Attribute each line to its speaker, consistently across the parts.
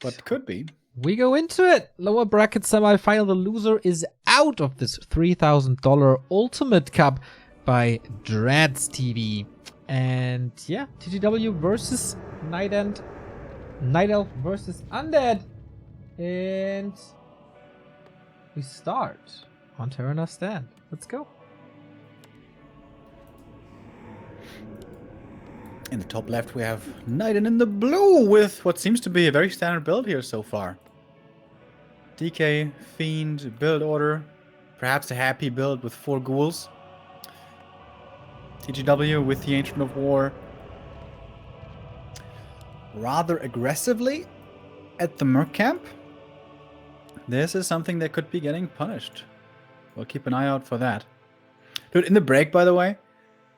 Speaker 1: but could be.
Speaker 2: We go into it. Lower bracket semifinal. The loser is out of this $3,000 Ultimate Cup by Dreads TV. And yeah, TGW versus NightEnd. Night Elf versus Undead. And we start on Terranos stand. Let's go.
Speaker 1: In the top left, we have NightEnd in the blue with what seems to be a very standard build here so far. DK, Fiend, build order. Perhaps a happy build with 4 ghouls. TGW with the Ancient of War. Rather aggressively at the Merc Camp. This is something that could be getting punished. We'll keep an eye out for that. Dude, in the break, by the way,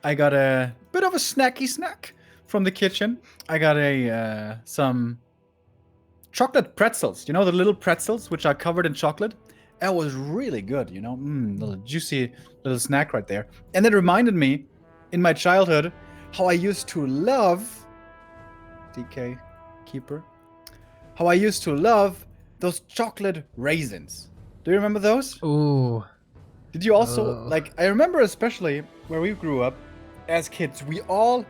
Speaker 1: I got a bit of a snacky snack from the kitchen. I got some chocolate pretzels. You know, the little pretzels which are covered in chocolate? That was really good, you know? Little juicy little snack right there. And it reminded me, in my childhood, how I used to love... DK Keeper. How I used to love those chocolate raisins. Do you remember those?
Speaker 2: Ooh.
Speaker 1: Did you also... Like, I remember especially where we grew up as kids, we all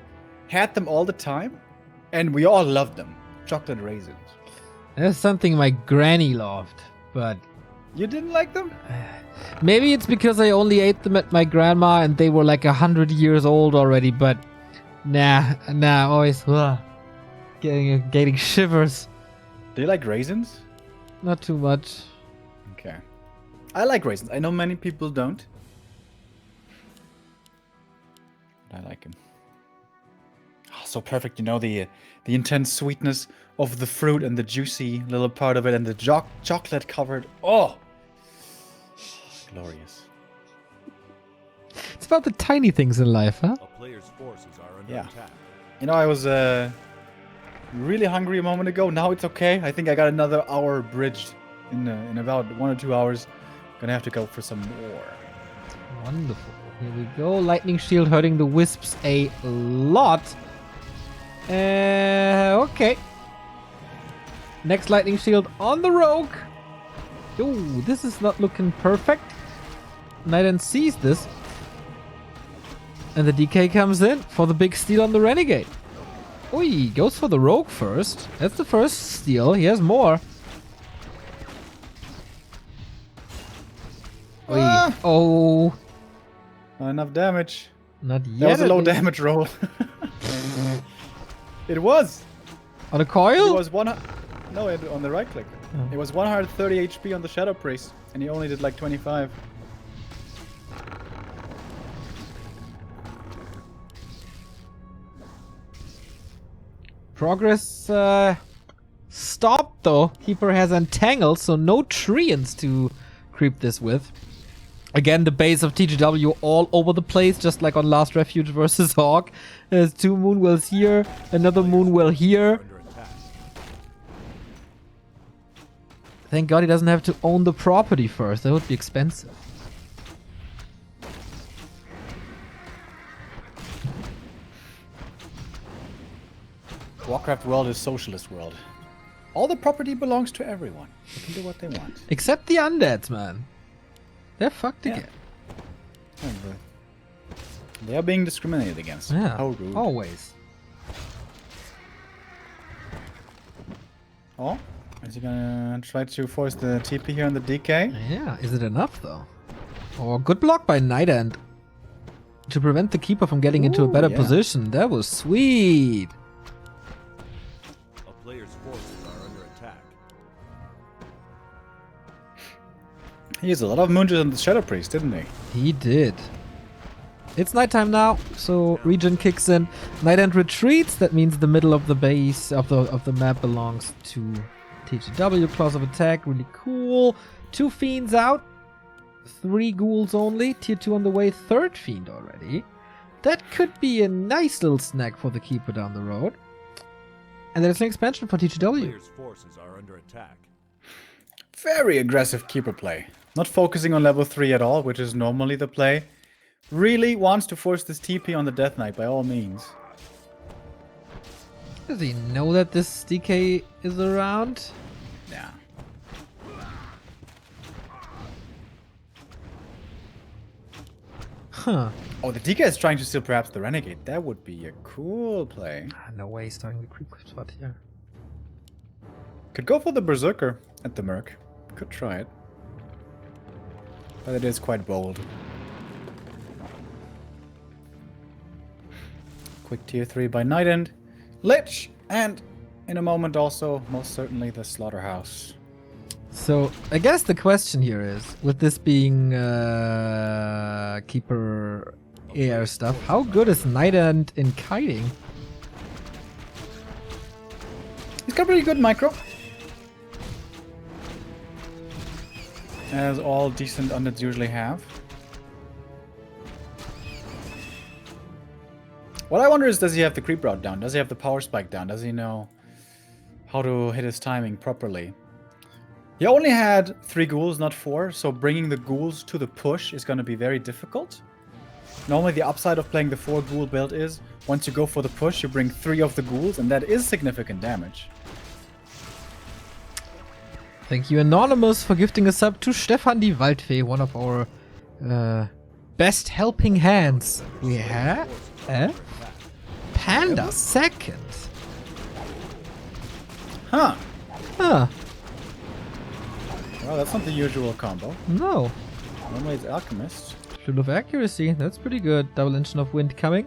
Speaker 1: had them all the time. And we all loved them. Chocolate raisins.
Speaker 2: That's something my granny loved, but...
Speaker 1: You didn't like them?
Speaker 2: Maybe it's because I only ate them at my grandma and they were like 100 years old already, but... Nah, always... Getting shivers.
Speaker 1: Do you like raisins?
Speaker 2: Not too much.
Speaker 1: Okay. I like raisins. I know many people don't. But I like them. Oh, so perfect, you know, the intense sweetness of the fruit and the juicy little part of it and the chocolate covered. Oh! Glorious.
Speaker 2: It's about the tiny things in life, huh?
Speaker 3: A player's forces are under attack.
Speaker 1: You know, I was really hungry a moment ago. Now it's okay. I think I got another hour bridged in about 1 or 2 hours. Gonna have to go for some more.
Speaker 2: Wonderful. Here we go. Lightning Shield hurting the Wisps a lot. Okay. Next Lightning Shield on the Rogue. Ooh, this is not looking perfect. NightEnd sees this. And the DK comes in for the big steal on the Renegade. Oh, he goes for the Rogue first. That's the first steal. He has more. Oh.
Speaker 1: Not enough damage.
Speaker 2: Not yet.
Speaker 1: That was a low damage roll. It was.
Speaker 2: On a coil?
Speaker 1: It was one. No, on the right click.
Speaker 2: Oh.
Speaker 1: It was 130 HP on the Shadow Priest, and he only did like 25.
Speaker 2: Progress stopped though. Keeper has entangled, so no treants to creep this with. Again, the base of TGW all over the place, just like on Last Refuge versus Hawk. There's 2 Moonwells here, another Moonwell here. Thank God he doesn't have to own the property first. That would be expensive.
Speaker 1: Warcraft world is socialist world. All the property belongs to everyone. They can do what they want.
Speaker 2: Except the undeads, man. They're fucked again.
Speaker 1: They are being discriminated against.
Speaker 2: Yeah,
Speaker 1: How rude.
Speaker 2: always.
Speaker 1: Oh, is he gonna try to force the TP here on the DK?
Speaker 2: Yeah, is it enough though? Oh, good block by NightEnd to prevent the Keeper from getting into a better position. That was sweet.
Speaker 3: A player's forces are under attack.
Speaker 1: He used a lot of Moonges on the Shadow Priest, didn't he?
Speaker 2: He did. It's nighttime now, so regen kicks in. NightEnd retreats. That means the middle of the base of the map belongs to TGW. Claws of attack, really cool. 2 fiends out, 3 ghouls only. Tier 2 on the way, 3rd fiend already. That could be a nice little snack for the Keeper down the road. And there's an expansion for TGW.
Speaker 3: Player's forces are under attack.
Speaker 1: Very aggressive Keeper play. Not focusing on level 3 at all, which is normally the play. Really wants to force this TP on the Death Knight by all means.
Speaker 2: Does he know that this DK is around?
Speaker 1: Yeah.
Speaker 2: Huh.
Speaker 1: Oh, the DK is trying to steal perhaps the Renegade. That would be a cool play.
Speaker 2: No way he's starting the creep spot here.
Speaker 1: Could go for the Berserker at the Merc. Could try it. But it is quite bold. Quick tier 3 by NightEnd. Lich! And in a moment also, most certainly, the Slaughterhouse.
Speaker 2: So, I guess the question here is, with this being Keeper AR stuff, how good is NightEnd in kiting?
Speaker 1: He's got pretty good micro. As all decent undeads usually have. What I wonder is, does he have the creep route down? Does he have the power spike down? Does he know how to hit his timing properly? He only had 3 ghouls, not 4, so bringing the ghouls to the push is going to be very difficult. Normally the upside of playing the 4 ghoul build is, once you go for the push, you bring 3 of the ghouls, and that is significant damage.
Speaker 2: Thank you, Anonymous, for gifting a sub to Stefan die Waldfee, one of our best helping hands. We have Panda second.
Speaker 1: Huh.
Speaker 2: Huh.
Speaker 1: Well, that's not the usual combo.
Speaker 2: No.
Speaker 1: Normally it's Alchemist.
Speaker 2: Shield of Accuracy, that's pretty good. Double Engine of Wind coming.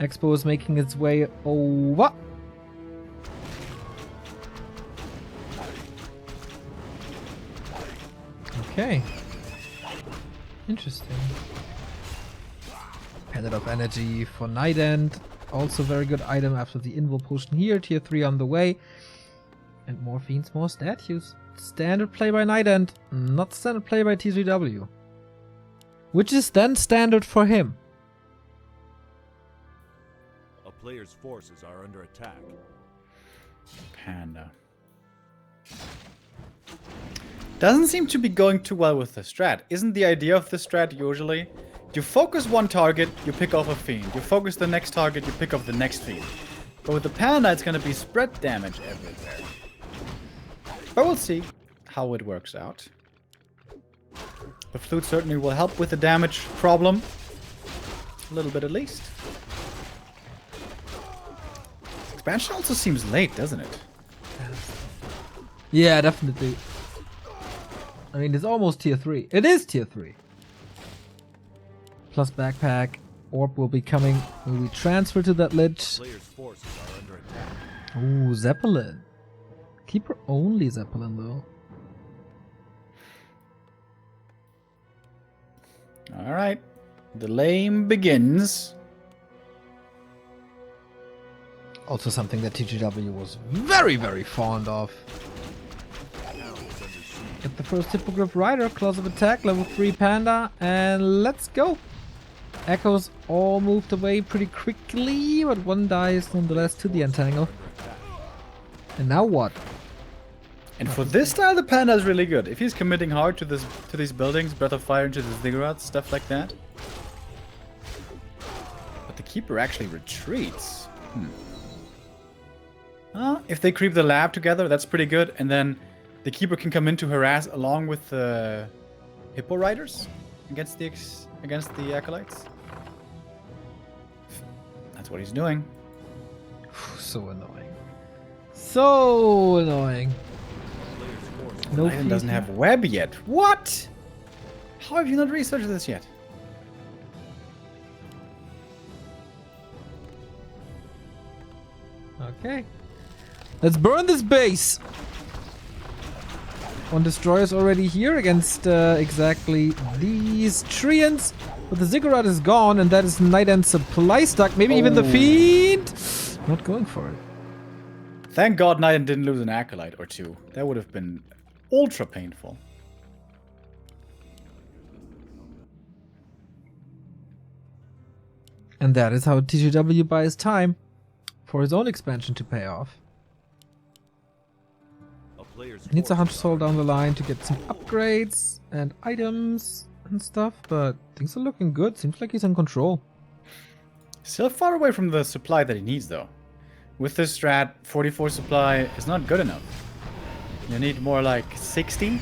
Speaker 2: Expo is making its way over. Okay. Interesting. Pendant of Energy for NightEnd. Also very good item after the Invul Potion here. Tier 3 on the way. And more Fiends, more statues. Standard play by NightEnd, not standard play by TGW. Which is then standard for him.
Speaker 3: A player's forces are under attack.
Speaker 1: Panda. Doesn't seem to be going too well with the strat. Isn't the idea of the strat usually, you focus one target, you pick off a fiend. You focus the next target, you pick off the next fiend. But with the Panda, it's going to be spread damage everywhere. But we'll see how it works out. The flute certainly will help with the damage problem. A little bit at least. Expansion also seems late, doesn't it?
Speaker 2: Yeah, definitely. I mean, it's almost tier 3. It is tier 3. Plus backpack. Orb will be coming when we transfer to that Lich.
Speaker 3: Player's forces are under attack.
Speaker 2: Ooh, Zeppelin. Keeper only Zeppelin though.
Speaker 1: Alright. The lane begins.
Speaker 2: Also something that TGW was very, very fond of. Get the first Hippogriff Rider, Claws of Attack, level 3 Panda, and let's go! Echoes all moved away pretty quickly, but one dies nonetheless to the Entangle. And now what?
Speaker 1: And for this style, the Panda is really good. If he's committing hard to these buildings, Breath of Fire into the Ziggurats, stuff like that. But the Keeper actually retreats. If they creep the lab together, that's pretty good. And then the Keeper can come in to harass along with the Hippo Riders against the Acolytes. That's what he's doing.
Speaker 2: So annoying. So annoying. No
Speaker 1: NightEnd doesn't have web yet. What? How have you not researched this yet?
Speaker 2: Okay. Let's burn this base! One destroyer is already here against exactly these treants. But the Ziggurat is gone, and that is NightEnd supply stock. Maybe even the Fiend! Not going for it.
Speaker 1: Thank God NightEnd didn't lose an Acolyte or two. That would have been ultra painful.
Speaker 2: And that is how TGW buys time for his own expansion to pay off. He needs a Hunter Soul down the line to get some upgrades and items and stuff, but things are looking good. Seems like he's in control.
Speaker 1: Still far away from the supply that he needs, though. With this strat, 44 supply is not good enough. You need more like 60.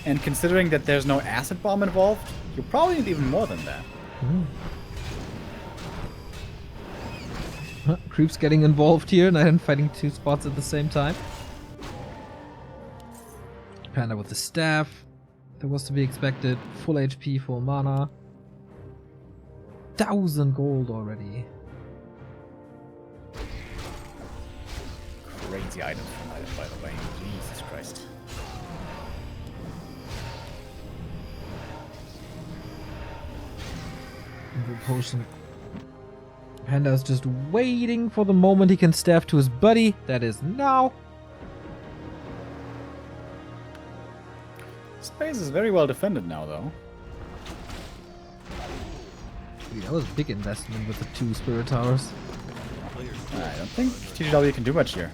Speaker 1: And considering that there's no acid bomb involved, you probably need even more than that.
Speaker 2: Creeps getting involved here, NightEnd fighting 2 spots at the same time. Panda with the staff. That was to be expected. Full HP, full mana. 1,000 gold already.
Speaker 1: Crazy item from NightEnd, by the way. Jesus Christ.
Speaker 2: Potion. Panda is just waiting for the moment he can staff to his buddy. That is now.
Speaker 1: Space is very well defended now, though.
Speaker 2: Dude, that was a big investment with the 2 Spirit Towers.
Speaker 1: I don't think TGW can do much here.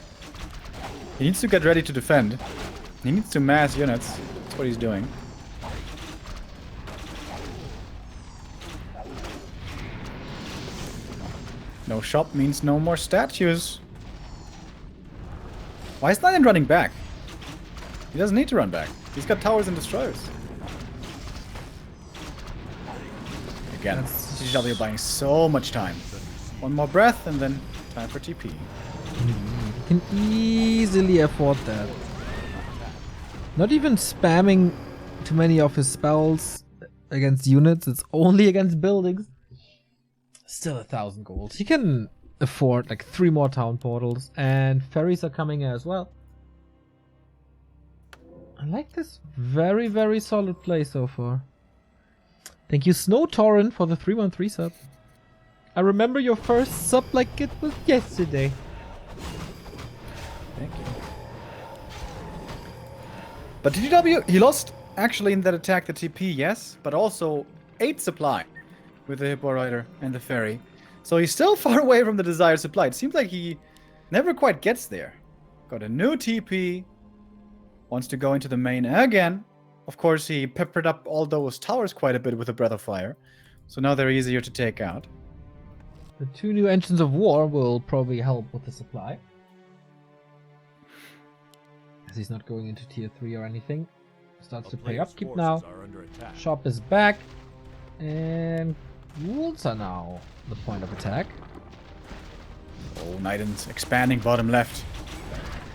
Speaker 1: He needs to get ready to defend. He needs to mass units. That's what he's doing. No shop means no more statues. Why is NightEnd running back? He doesn't need to run back. He's got towers and destroyers. Again, TGW buying so much time. One more breath and then time for TP.
Speaker 2: He can easily afford that. Not even spamming too many of his spells against units, it's only against buildings. Still 1,000 gold. He can afford like 3 more town portals, and ferries are coming as well. I like this very, very solid play so far. Thank you, Snow Torrent, for the 313 sub. I remember your first sub like it was yesterday.
Speaker 1: Thank you. But TGW, he lost actually in that attack the TP, yes, but also 8 supply with the Hippo Rider and the Ferry. So he's still far away from the desired supply. It seems like he never quite gets there. Got a new TP. Wants to go into the main again. Of course, he peppered up all those towers quite a bit with a Breath of Fire. So now they're easier to take out.
Speaker 2: The 2 new engines of war will probably help with the supply. As he's not going into tier 3 or anything. Starts to pay upkeep now. Shop is back. And rules are now the point of attack.
Speaker 1: Oh, NightEnd's expanding bottom left.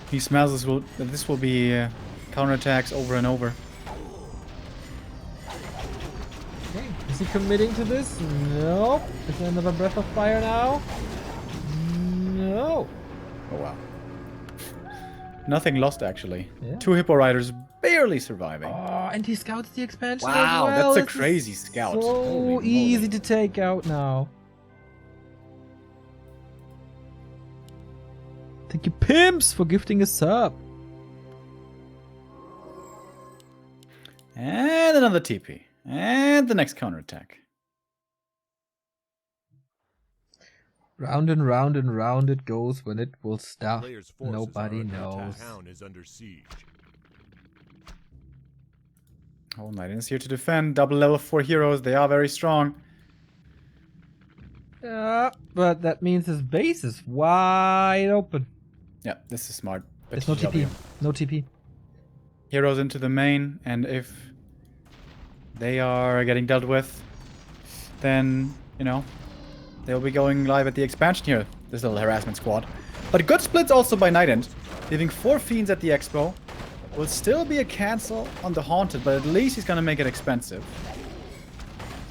Speaker 1: He smells this will be counterattacks over and over.
Speaker 2: Okay, is he committing to this? Nope. Is there another Breath of Fire now? No.
Speaker 1: Oh wow. Nothing lost actually.
Speaker 2: Yeah.
Speaker 1: 2 Hippo Riders barely surviving.
Speaker 2: Oh, and he scouts the expansion
Speaker 1: Wow,
Speaker 2: as well.
Speaker 1: that's a
Speaker 2: This
Speaker 1: crazy
Speaker 2: is
Speaker 1: scout.
Speaker 2: So
Speaker 1: Holy
Speaker 2: easy
Speaker 1: moly.
Speaker 2: to take out now. Thank you, Pimps, for gifting a sub.
Speaker 1: And another TP. And the next counterattack.
Speaker 2: Round and round and round it goes when it will stop.
Speaker 3: Player's forces
Speaker 2: Nobody
Speaker 3: are under
Speaker 2: knows.
Speaker 3: attack. Town is under siege.
Speaker 1: Oh, NightEnd's here to defend. Double level 4 heroes. They are very strong.
Speaker 2: Yeah, but that means his base is wide open.
Speaker 1: Yeah, this is smart.
Speaker 2: There's no TP. No TP.
Speaker 1: Heroes into the main, and if they are getting dealt with, then, you know, they'll be going live at the expansion here, this little harassment squad. But good splits also by NightEnd, leaving 4 Fiends at the expo. Will still be a cancel on the Haunted, but at least he's gonna make it expensive.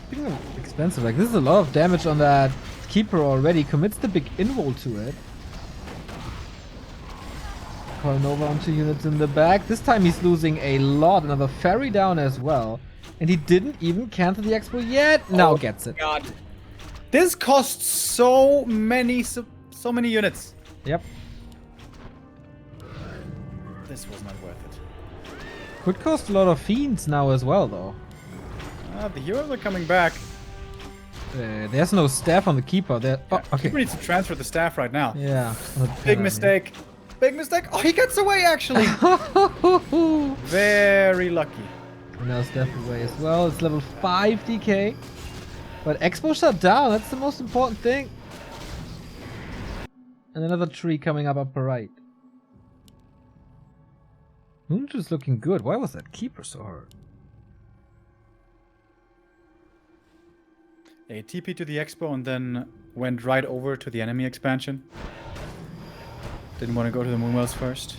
Speaker 2: Speaking of expensive, like this is a lot of damage on that Keeper already. Commits the big invul to it. Calling over on 2 units in the back. This time he's losing a lot. Another ferry down as well. And he didn't even cancel the expo yet. Now gets it.
Speaker 1: God. This costs so many units.
Speaker 2: Yep.
Speaker 1: This was not worth it.
Speaker 2: Could cost a lot of fiends now as well, though.
Speaker 1: The heroes are coming back.
Speaker 2: There's no staff on the Keeper. There. Oh, okay.
Speaker 1: Keeper needs to transfer the staff right now.
Speaker 2: Yeah.
Speaker 1: Big mistake. Big mistake. Oh, he gets away actually. Very lucky.
Speaker 2: Now staff away as well. It's level 5 DK. But Expo shut down. That's the most important thing. And another tree coming up upper right. Moonju is looking good. Why was that keeper so hurt?
Speaker 1: A TP to the expo and then went right over to the enemy expansion. Didn't want to go to the Moonwells first.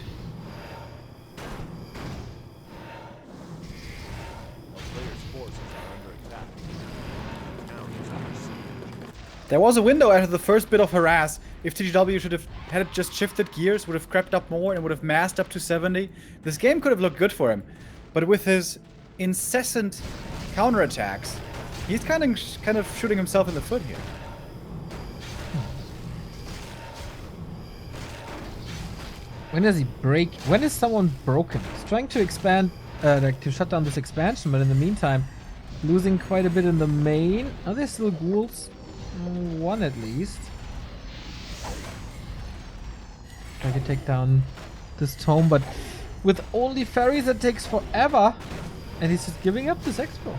Speaker 3: A player's forces are under attack. The town is under siege.
Speaker 1: There was a window after the first bit of harass. If TGW should have had it just shifted gears, would have crept up more and would have massed up to 70. This game could have looked good for him. But with his incessant counterattacks, he's kind of shooting himself in the foot here.
Speaker 2: When does he break? When is someone broken? He's trying to expand, like to shut down this expansion, but in the meantime, losing quite a bit in the main. Are there still ghouls? One at least. Try to take down this tome, but with only fairies, it takes forever, and he's just giving up this expo.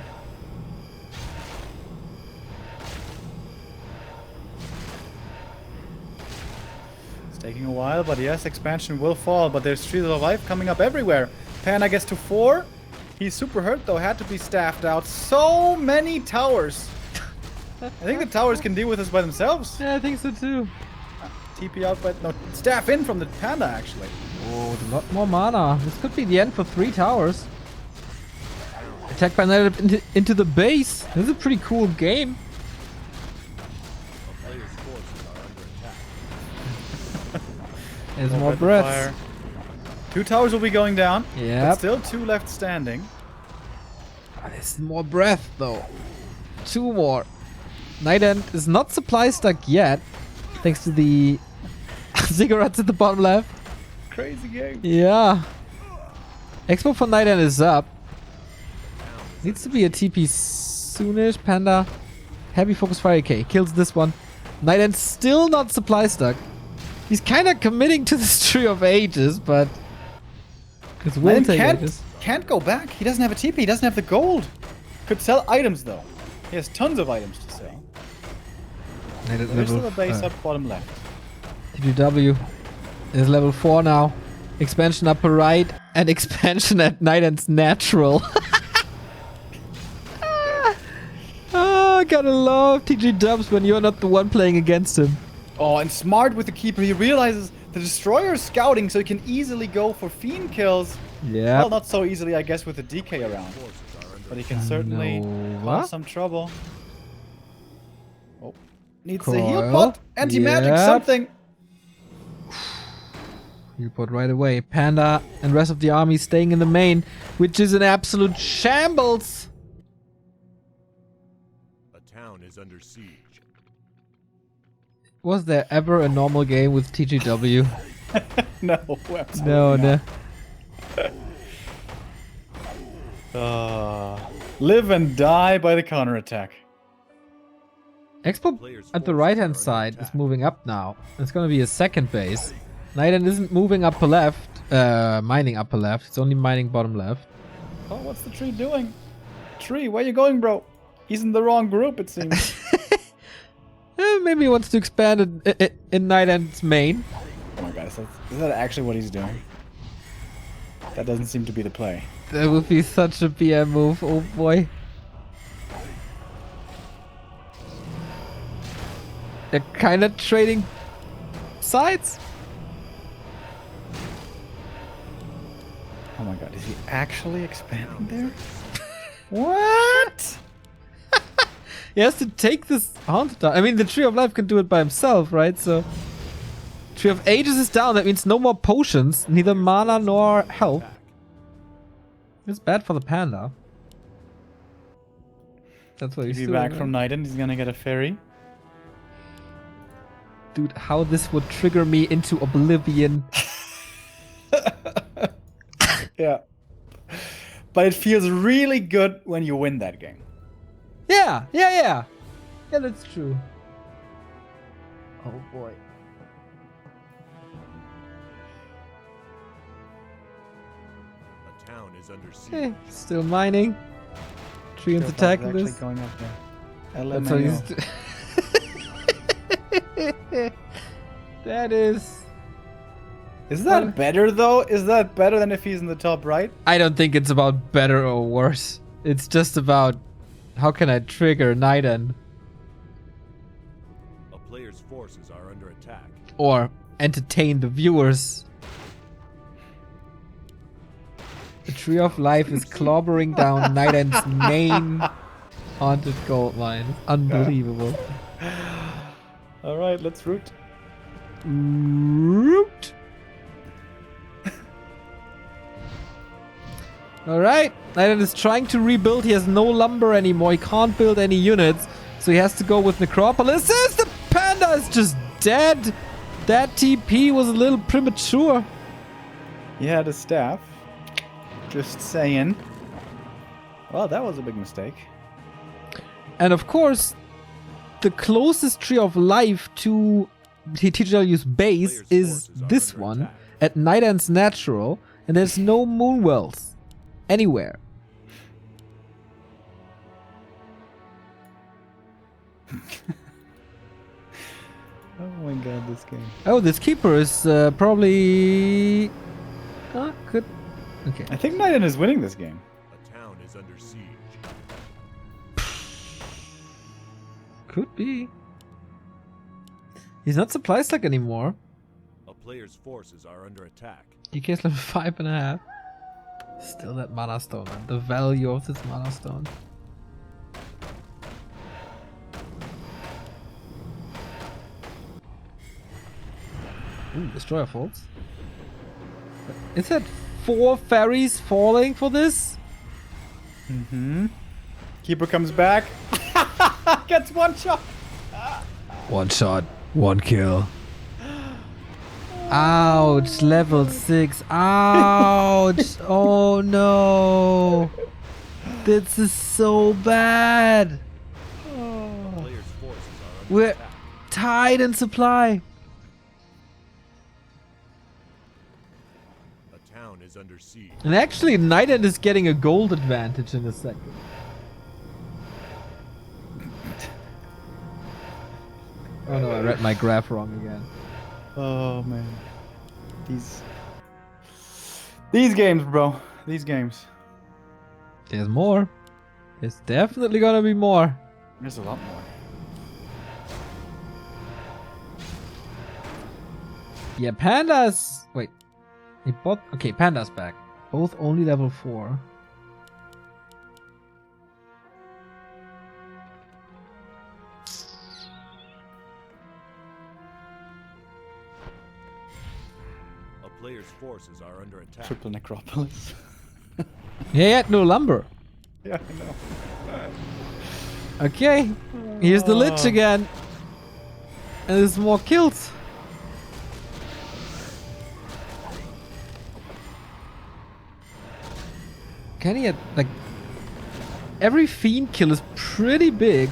Speaker 1: Taking a while, but yes, expansion will fall, but there's Trees of Life coming up everywhere. Panda gets to 4. He's super hurt though, had to be staffed out. So many towers. I think the towers can deal with this by themselves.
Speaker 2: Yeah, I think so too.
Speaker 1: TP out, but no, staff in from the Panda actually.
Speaker 2: Oh, a lot more mana. This could be the end for 3 towers. Attack by Night into the base. This is a pretty cool game.
Speaker 3: A player's forces are under attack.
Speaker 2: There's more breaths.
Speaker 1: Fire. 2 towers will be going down.
Speaker 2: Yeah.
Speaker 1: But still 2 left standing.
Speaker 2: There's more breath though. 2 more. NightEnd is not supply stuck yet, thanks to the cigarettes at the bottom left.
Speaker 1: Crazy game.
Speaker 2: Yeah. Expo for NightEnd is up. Needs to be a TP soonish. Panda. Heavy focus fire AK. Kills this one. NightEnd still not supply stuck. He's kind of committing to this Tree of Ages, but it will
Speaker 1: Man
Speaker 2: take ages.
Speaker 1: can't go back. He doesn't have a TP. He doesn't have the gold. Could sell items though. He has tons of items to sell. There's still a base up bottom left.
Speaker 2: TGW is level 4 now. Expansion upper right and expansion at NightEnd's natural. Gotta love TG Dubs when you're not the one playing against him.
Speaker 1: Oh, and smart with the keeper. He realizes the destroyer is scouting, so he can easily go for fiend kills.
Speaker 2: Yeah.
Speaker 1: Well, not so easily, I guess, with the DK around. But he can certainly
Speaker 2: Nova.
Speaker 1: cause some trouble. Oh, needs a heal
Speaker 2: Coil.
Speaker 1: pot. Anti-magic
Speaker 2: Yep.
Speaker 1: something.
Speaker 2: Heal pot right away. Panda and rest of the army staying in the main, which is an absolute shambles.
Speaker 3: A town is under siege.
Speaker 2: Was there ever a normal game with TGW?
Speaker 1: No, absolutely
Speaker 2: No,
Speaker 1: not.
Speaker 2: no.
Speaker 1: Live and die by the counterattack.
Speaker 2: Expo at the right hand side is moving up now. It's gonna be a second base. NightEnd isn't moving upper left, mining upper left. It's only mining bottom left.
Speaker 1: Oh, what's the tree doing? Tree, where you going, bro? He's in the wrong group, it seems.
Speaker 2: Maybe he wants to expand in NightEnd's main.
Speaker 1: Oh my god, is that actually what he's doing? That doesn't seem to be the play.
Speaker 2: That would be such a BM move, oh boy. They're kind of trading sides.
Speaker 1: Oh my god, is he actually expanding there? What?
Speaker 2: He has to take this haunted down. I mean, the Tree of Life can do it by himself, right? So, Tree of Ages is down. That means no more potions, neither mana nor health. It's bad for the panda. That's what he's
Speaker 1: He's
Speaker 2: doing.
Speaker 1: back
Speaker 2: right?
Speaker 1: from NightEnd, he's gonna get a ferry.
Speaker 2: Dude, how this would trigger me into oblivion.
Speaker 1: Yeah. But it feels really good when you win that game.
Speaker 2: Yeah, yeah, that's true. Oh boy.
Speaker 3: A town is under siege.
Speaker 2: Okay, still mining. Treants
Speaker 1: Still
Speaker 2: attacking
Speaker 1: actually
Speaker 2: this.
Speaker 1: going up there.
Speaker 2: That's what he's that is
Speaker 1: Is that
Speaker 2: Well-
Speaker 1: better though? Is that better than if he's in the top right?
Speaker 2: I don't think it's about better or worse. It's just about how can I trigger NightEnd
Speaker 3: A player's forces are under attack.
Speaker 2: or entertain the viewers. The Tree of Life is clobbering down NightEnd's main haunted gold mine. Unbelievable.
Speaker 1: All right, let's root.
Speaker 2: Root. Alright, NightEnd is trying to rebuild. He has no lumber anymore. He can't build any units. So he has to go with Necropolis. The panda is just dead. That TP was a little premature.
Speaker 1: He had a staff. Just saying. Well, that was a big mistake.
Speaker 2: And of course, the closest Tree of Life to TGW's base is this one at NightEnd's Natural. And there's no moon wells anywhere.
Speaker 1: Oh my god, this game.
Speaker 2: Oh, this keeper is probably... good. Okay.
Speaker 1: I think NightEnd is winning this game.
Speaker 3: A town is under siege.
Speaker 2: Could be. He's not supply stack anymore.
Speaker 3: A player's forces are under attack.
Speaker 2: DK's level 5.5. Still that mana stone, man. The value of this mana stone. Ooh, Destroyer falls. Is that 4 fairies falling for this?
Speaker 1: Mm-hmm. Keeper comes back. Gets one shot.
Speaker 2: One shot, one kill. Ouch, level 6. Ouch. Oh no. This is so bad.
Speaker 3: A player's forces are under
Speaker 2: We're
Speaker 3: attack.
Speaker 2: tied in supply.
Speaker 3: A town is under siege.
Speaker 2: And actually, NightEnd is getting a gold advantage in a second. Oh no, I read my graph wrong again.
Speaker 1: Oh man. These games, bro. These games.
Speaker 2: There's more. There's definitely gonna be more.
Speaker 1: There's a lot more.
Speaker 2: Yeah, Panda's... Wait. He bought... Okay, Panda's back. Both only level 4.
Speaker 3: A player's forces are under attack.
Speaker 1: Triple Necropolis.
Speaker 2: He had no lumber.
Speaker 1: Yeah, I know.
Speaker 2: Okay. Here's the Lich again. And there's more kills. Can he like... Every Fiend kill is pretty big.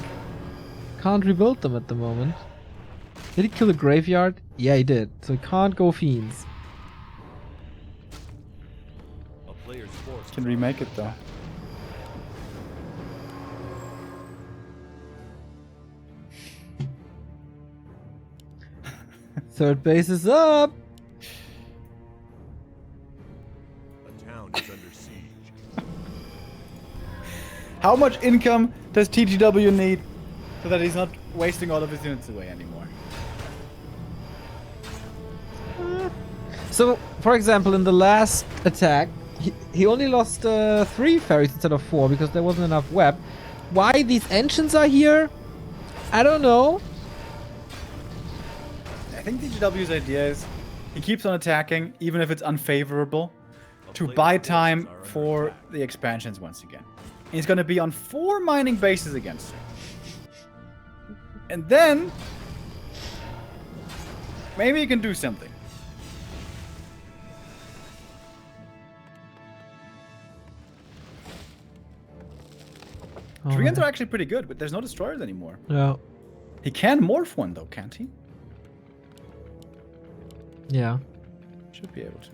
Speaker 2: Can't rebuild them at the moment. Did he kill the graveyard? Yeah, he did. So he can't go Fiends.
Speaker 3: A player's forces
Speaker 1: Can
Speaker 3: are
Speaker 1: remake
Speaker 3: under
Speaker 1: it though.
Speaker 3: attack.
Speaker 2: Third base is up.
Speaker 3: A town is under siege.
Speaker 1: How much income does TGW need so that he's not wasting all of his units away anymore?
Speaker 2: So, for example, in the last attack, he only lost 3 fairies instead of 4 because there wasn't enough web. Why these engines are here? I don't know.
Speaker 1: I think TGW's idea is he keeps on attacking even if it's unfavorable to
Speaker 3: player's
Speaker 1: buy
Speaker 3: forces
Speaker 1: time
Speaker 3: are under
Speaker 1: for
Speaker 3: attack.
Speaker 1: the expansions once again. And he's going to be on 4 mining bases against him. And then maybe he can do something. Treants are actually pretty good, but there's no destroyers anymore.
Speaker 2: Yeah.
Speaker 1: He can morph one though, can't he?
Speaker 2: Yeah.
Speaker 1: Should be able to.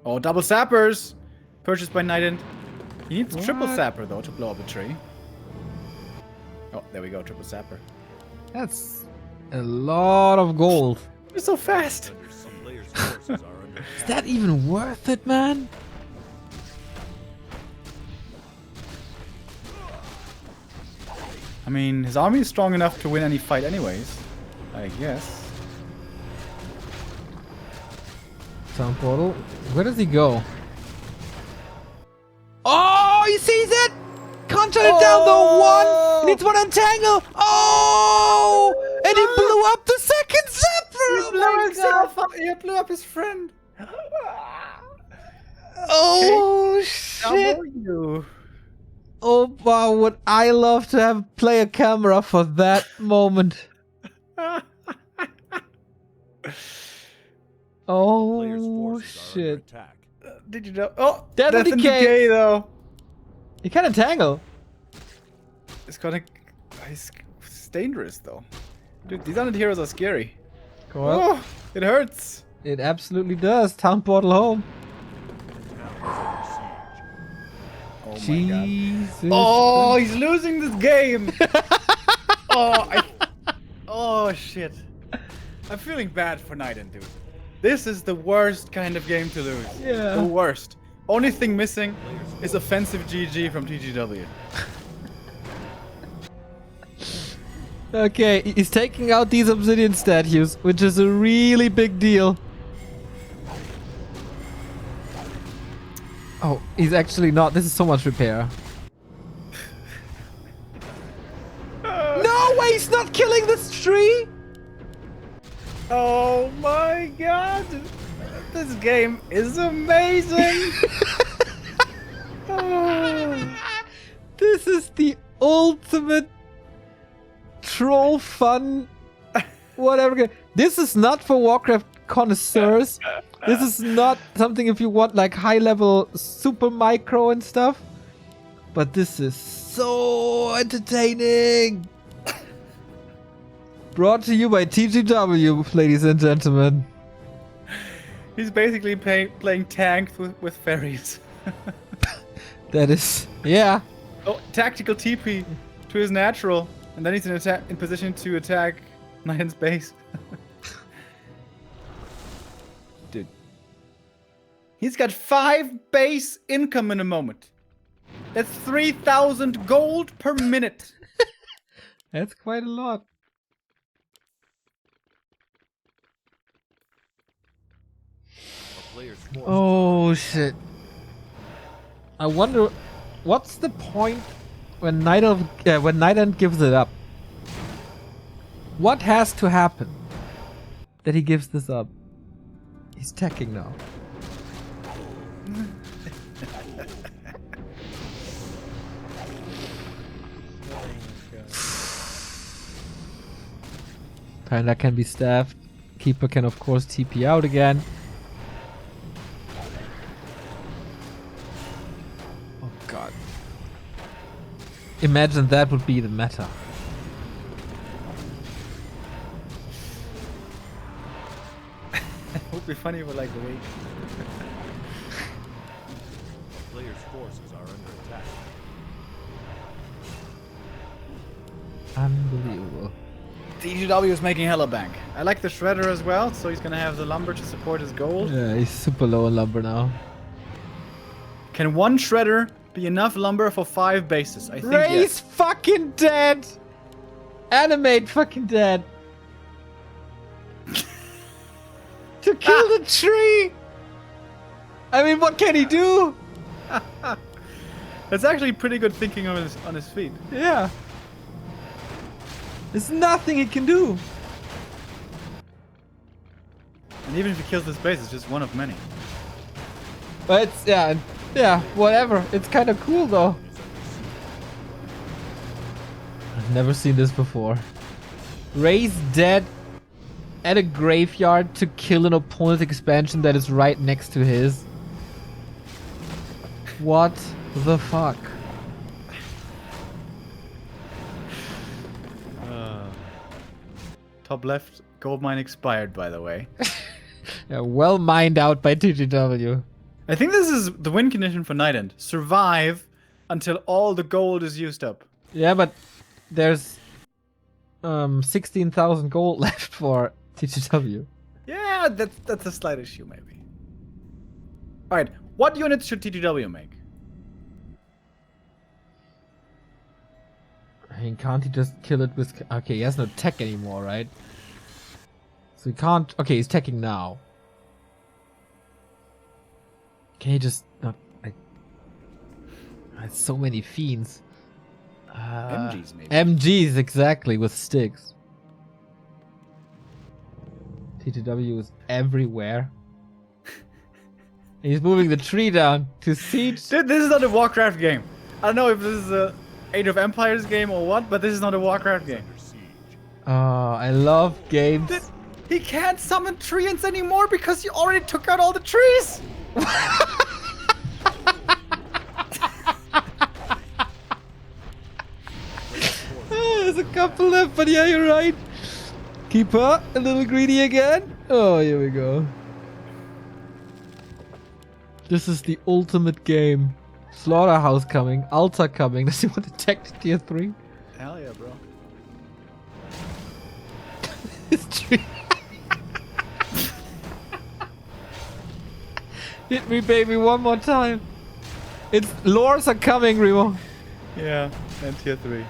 Speaker 1: Oh, double sappers! Purchased by NightEnd. He needs triple
Speaker 2: What?
Speaker 1: sapper though to blow up a tree. Oh, there we go, triple sapper.
Speaker 2: That's a lot of gold.
Speaker 1: You're so fast!
Speaker 3: Under siege. forces are under
Speaker 2: Is
Speaker 3: attack.
Speaker 2: that even worth it, man?
Speaker 1: I mean, his army is strong enough to win any fight anyways. I guess.
Speaker 2: Town portal. Where does he go? Oh, he sees it! Can't shut it down though. One! Needs one entangle! Oh! And he blew up the second Zephyr! Oh my god!
Speaker 1: He blew up his friend.
Speaker 2: Oh shit!
Speaker 1: W.
Speaker 2: Oh wow, would I love to have play a camera for that moment.
Speaker 3: Players'
Speaker 2: Oh
Speaker 3: forces are under
Speaker 2: shit.
Speaker 3: attack.
Speaker 1: Did you know? Oh,
Speaker 2: Death and Decay.
Speaker 1: though.
Speaker 2: You can entangle.
Speaker 1: It's gonna. It's dangerous though. Dude, these undead heroes are scary.
Speaker 2: Go on.
Speaker 1: Oh, it hurts.
Speaker 2: It absolutely does. Town portal home.
Speaker 3: Town is under siege.
Speaker 1: Oh my god.
Speaker 2: Jesus.
Speaker 1: Oh, he's losing this game. Oh shit. I'm feeling bad for NightEnd, dude. This is the worst kind of game to lose.
Speaker 2: Yeah.
Speaker 1: The worst. Only thing missing is offensive GG from TGW.
Speaker 2: Okay, he's taking out these obsidian statues, which is a really big deal. Oh, he's actually not. This is so much repair. No way, he's not killing this tree!
Speaker 1: Oh my god. This game is amazing. Oh.
Speaker 2: This is the ultimate troll fun whatever. This is not for Warcraft connoisseurs. This is not something if you want like high level super micro and stuff. But this is so entertaining. Brought to you by TGW, ladies and gentlemen.
Speaker 1: He's basically playing tank with fairies.
Speaker 2: That is, yeah.
Speaker 1: Oh, tactical TP to his natural, and then he's in position to attack NightEnd's base. Dude, he's got 5 base income in a moment. That's 3,000 gold per minute.
Speaker 2: That's quite a lot.
Speaker 3: A player's forces
Speaker 2: Oh shit. I wonder what's the point when NightEnd gives it up? What has to happen that he gives this up? He's teching now. Panda can be staffed. Keeper can of course TP out again. Oh god. Imagine that would be the meta.
Speaker 1: It would be funny for like a week.
Speaker 3: A player's forces are under attack.
Speaker 2: Unbelievable.
Speaker 1: TGW is making hella bank. I like the shredder as well, so he's gonna have the lumber to support his gold.
Speaker 2: Yeah, he's super low on lumber now.
Speaker 1: Can one shredder be enough lumber for 5 bases? I think
Speaker 2: Ray's
Speaker 1: yes.
Speaker 2: fucking dead! Animate fucking dead! To kill the tree! I mean, what can he do?
Speaker 1: That's actually pretty good thinking on his feet.
Speaker 2: Yeah. There's nothing he can do.
Speaker 1: And even if he kills this base, it's just one of many.
Speaker 2: But it's, yeah, whatever. It's kind of cool though. I've never seen this before. Ray's dead at a graveyard to kill an opponent's expansion that is right next to his. What the fuck?
Speaker 1: Top left, gold mine expired, by the way.
Speaker 2: Yeah, well mined out by TGW.
Speaker 1: I think this is the win condition for NightEnd. Survive until all the gold is used up.
Speaker 2: Yeah, but there's 16,000 gold left for TGW.
Speaker 1: Yeah, that's a slight issue, maybe. All right, what units should TGW make?
Speaker 2: I mean, can't he just kill it with... Okay, he has no tech anymore, right? So he can't... Okay, he's teching now. Can he just... Not... It's so many fiends.
Speaker 1: MGs, maybe.
Speaker 2: MGs, exactly, with sticks. TGW is everywhere. He's moving the tree down to siege.
Speaker 1: Dude, this is not a Warcraft game. I don't know if this is a Age of Empires game or what, but this is not a Warcraft game.
Speaker 3: Under siege.
Speaker 2: Oh, I love games.
Speaker 1: Dude, he can't summon treants anymore because you already took out all the trees.
Speaker 2: There's a couple left, but yeah, you're right. Keeper, a little greedy again. Oh, here we go. This is the ultimate game. Slaughterhouse coming, Altar coming. Does he want to tech to tier 3?
Speaker 1: Hell yeah, bro.
Speaker 2: This tree. Hit me, baby, one more time. It's lores are coming, Remo.
Speaker 1: Yeah, and tier 3.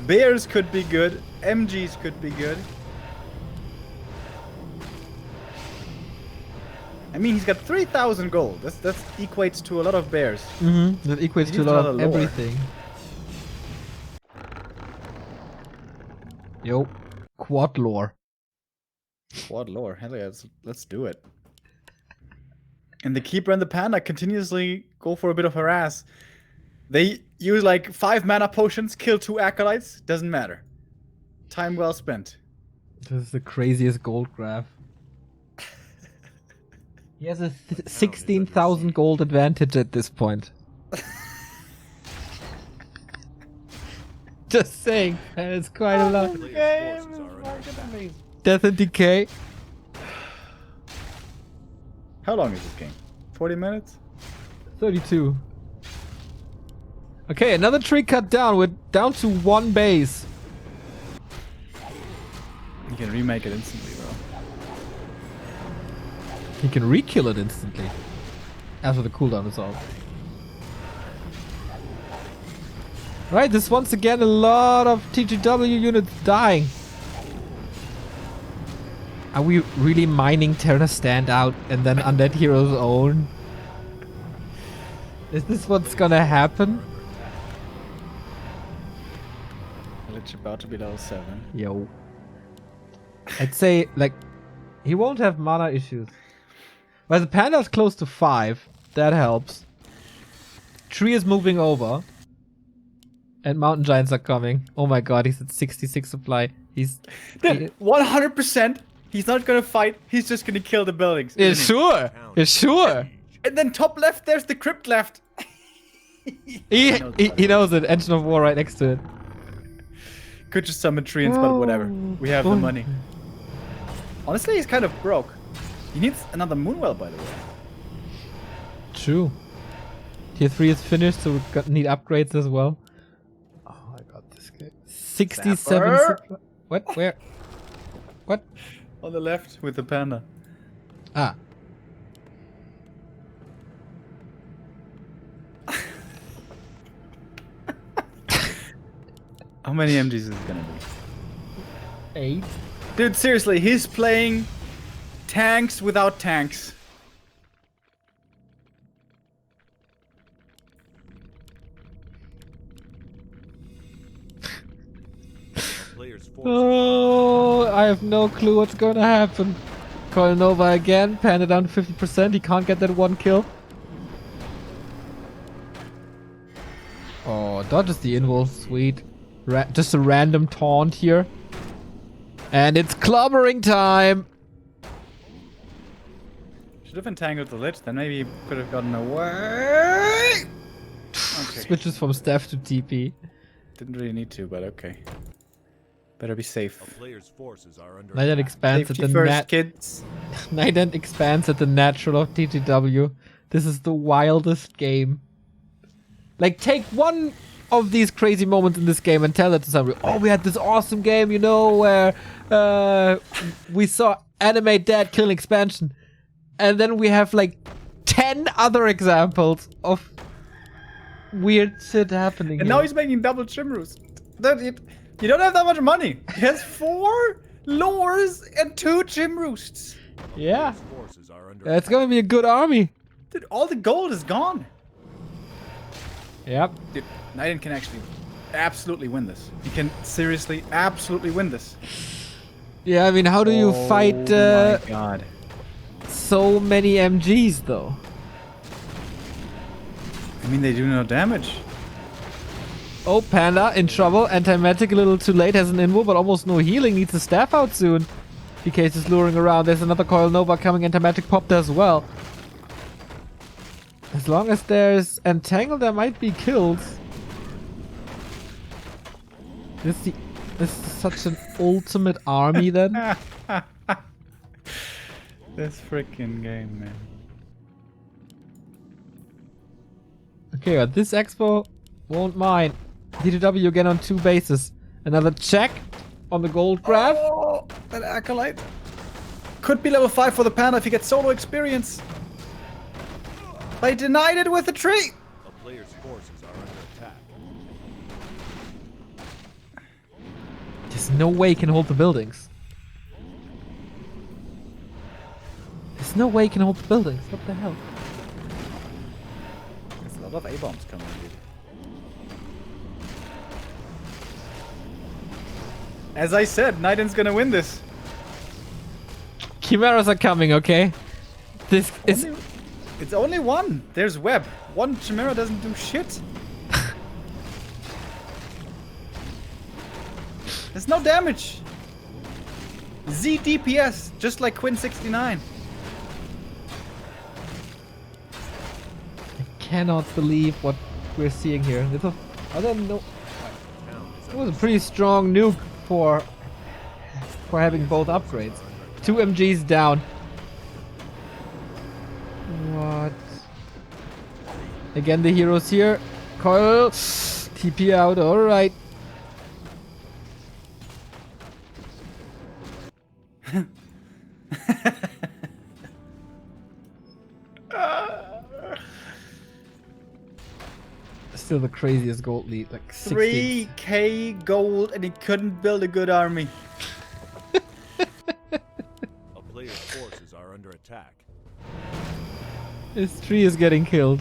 Speaker 1: Bears could be good. MGs could be good. I mean, he's got 3,000 gold. That equates to a lot of bears.
Speaker 2: Mm-hmm. That equates to a lot of
Speaker 1: lore.
Speaker 2: everything. Yo, quad lore.
Speaker 1: Quad lore. Hell yeah, let's do it. And the Keeper and the Panda continuously go for a bit of harass. They use like 5 mana potions, kill 2 acolytes. Doesn't matter. Time well spent.
Speaker 2: This is the craziest gold graph. He has a 16,000 gold advantage at this point. Just saying, it's quite a lot.
Speaker 3: Players' forces are under attack.
Speaker 2: Death and Decay.
Speaker 1: How long is this game? 40 minutes?
Speaker 2: 32. Okay, another tree cut down. We're down to 1 base.
Speaker 1: You can remake it instantly, bro.
Speaker 2: He can re-kill it instantly. After the cooldown is off. Right, this once again a lot of TGW units dying. Are we really mining Terra Standout and then Undead Heroes own? Is this what's gonna happen?
Speaker 1: Village about to be level 7.
Speaker 2: Yo. I'd say, like, he won't have mana issues. But the Panda's close to 5. That helps. Tree is moving over. And Mountain Giants are coming. Oh my god, he's at 66 supply. He's...
Speaker 1: Dude, 100%. He's not gonna fight. He's just gonna kill the buildings.
Speaker 2: Yeah,
Speaker 1: isn't he?
Speaker 2: sure. Yeah, sure.
Speaker 1: And then top left, there's the crypt left.
Speaker 2: He knows it. Engine of War right next to it.
Speaker 1: Could just summon treants, but whatever. We have the money. Honestly, he's kind of broke. He needs another Moonwell, by the way.
Speaker 2: True. Tier 3 is finished, so we need upgrades as well. Oh my god, this guy. 67
Speaker 1: Zapper.
Speaker 2: supply. What? Where? What?
Speaker 1: On the left with the panda.
Speaker 2: Ah.
Speaker 1: How many MGs is it gonna be?
Speaker 2: 8.
Speaker 1: Dude, seriously, he's playing tanks without tanks.
Speaker 3: Players' forces
Speaker 2: Oh, I have no clue what's going to happen. Coil Nova again, Panda down to 50%. He can't get that 1 kill. Oh, dodges the invul. Sweet. Just a random taunt here. And it's clobbering time.
Speaker 1: Should have entangled the lich, then maybe he could have gotten away. Okay.
Speaker 2: Switches from staff to TP.
Speaker 1: Didn't really need to, but okay. Better be safe.
Speaker 3: A player's forces are under
Speaker 2: NightEnd
Speaker 3: attack.
Speaker 2: expands
Speaker 1: Safety
Speaker 2: at the
Speaker 1: first, kids.
Speaker 2: NightEnd expands at the natural of TGW. This is the wildest game. Like, take one of these crazy moments in this game and tell it to somebody. Oh, we had this awesome game, you know, where we saw animate that, kill expansion. And then we have like 10 other examples of weird shit happening.
Speaker 1: And now he's making double Chim Roost. Dude, you don't have that much money. He has 4 lures and 2 Chim Roosts.
Speaker 2: Yeah.
Speaker 3: Player's forces are under
Speaker 2: It's gonna be a good army.
Speaker 1: Dude, all the gold is gone.
Speaker 2: Yep.
Speaker 1: Dude, NightEnd can actually absolutely win this. He can seriously absolutely win this.
Speaker 2: Yeah, I mean, how do you fight
Speaker 1: Oh my god.
Speaker 2: so many MGs though?
Speaker 1: I mean, they do no damage.
Speaker 2: Oh, Panda in trouble. Anti-magic a little too late. Has an invo, but almost no healing. Needs a staff out soon. DK is luring around. There's another Coil Nova coming. Anti-magic popped as well. As long as there's Entangle, there might be kills. This is such an ultimate army then.
Speaker 1: This freaking game, man.
Speaker 2: Okay, but this expo won't mind. TGW again on 2 bases. Another check on the gold grab.
Speaker 1: Oh, that Acolyte. Could be level 5 for the Panda if he gets solo experience. They denied it with a tree.
Speaker 3: a player's forces are under attack.
Speaker 2: There's no way he can hold the buildings. There's no way he can hold the buildings. What the hell?
Speaker 1: There's a lot of A-bombs coming, dude. As I said, NightEnd's gonna win this.
Speaker 2: Chimeras are coming, okay? This is...
Speaker 1: It's only one. There's web. One Chimera doesn't do shit. There's no damage. Z DPS, just like Quinn 69.
Speaker 2: I cannot believe what we're seeing here. I don't know. It was a pretty strong nuke for having both upgrades. 2 MGs down. What? Again, the heroes here. Coil. TP out. Alright. Still the craziest gold lead. Like 16.
Speaker 1: 3k gold and he couldn't build a good army.
Speaker 3: A player's forces are under attack.
Speaker 2: This tree is getting killed.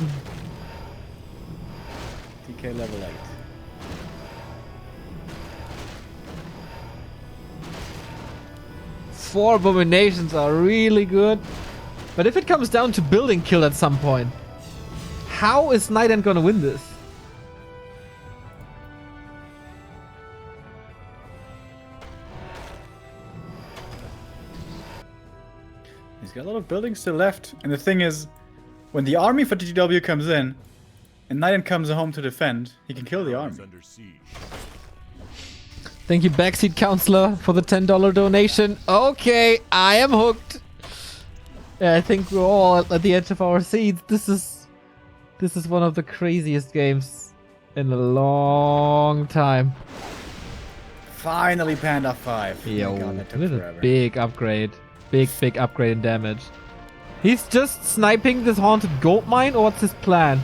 Speaker 1: TK level 8.
Speaker 2: Four abominations are really good. But if it comes down to building kill at some point, how is NightEnd gonna win this?
Speaker 1: He's got a lot of buildings still left. And the thing is, when the army for TGW comes in, and NightEnd comes home to defend, he can kill the
Speaker 3: Is
Speaker 1: army.
Speaker 3: under siege.
Speaker 2: Thank you, Backseat Counselor, for the $10 donation. Okay, I am hooked. Yeah, I think we're all at the edge of our seats. This is one of the craziest games in a long time.
Speaker 1: Finally, Panda 5.
Speaker 2: Yo,
Speaker 1: Oh my God, that took
Speaker 2: with a
Speaker 1: forever.
Speaker 2: big upgrade. Big upgrade in damage. He's just sniping this haunted gold mine, or what's his plan?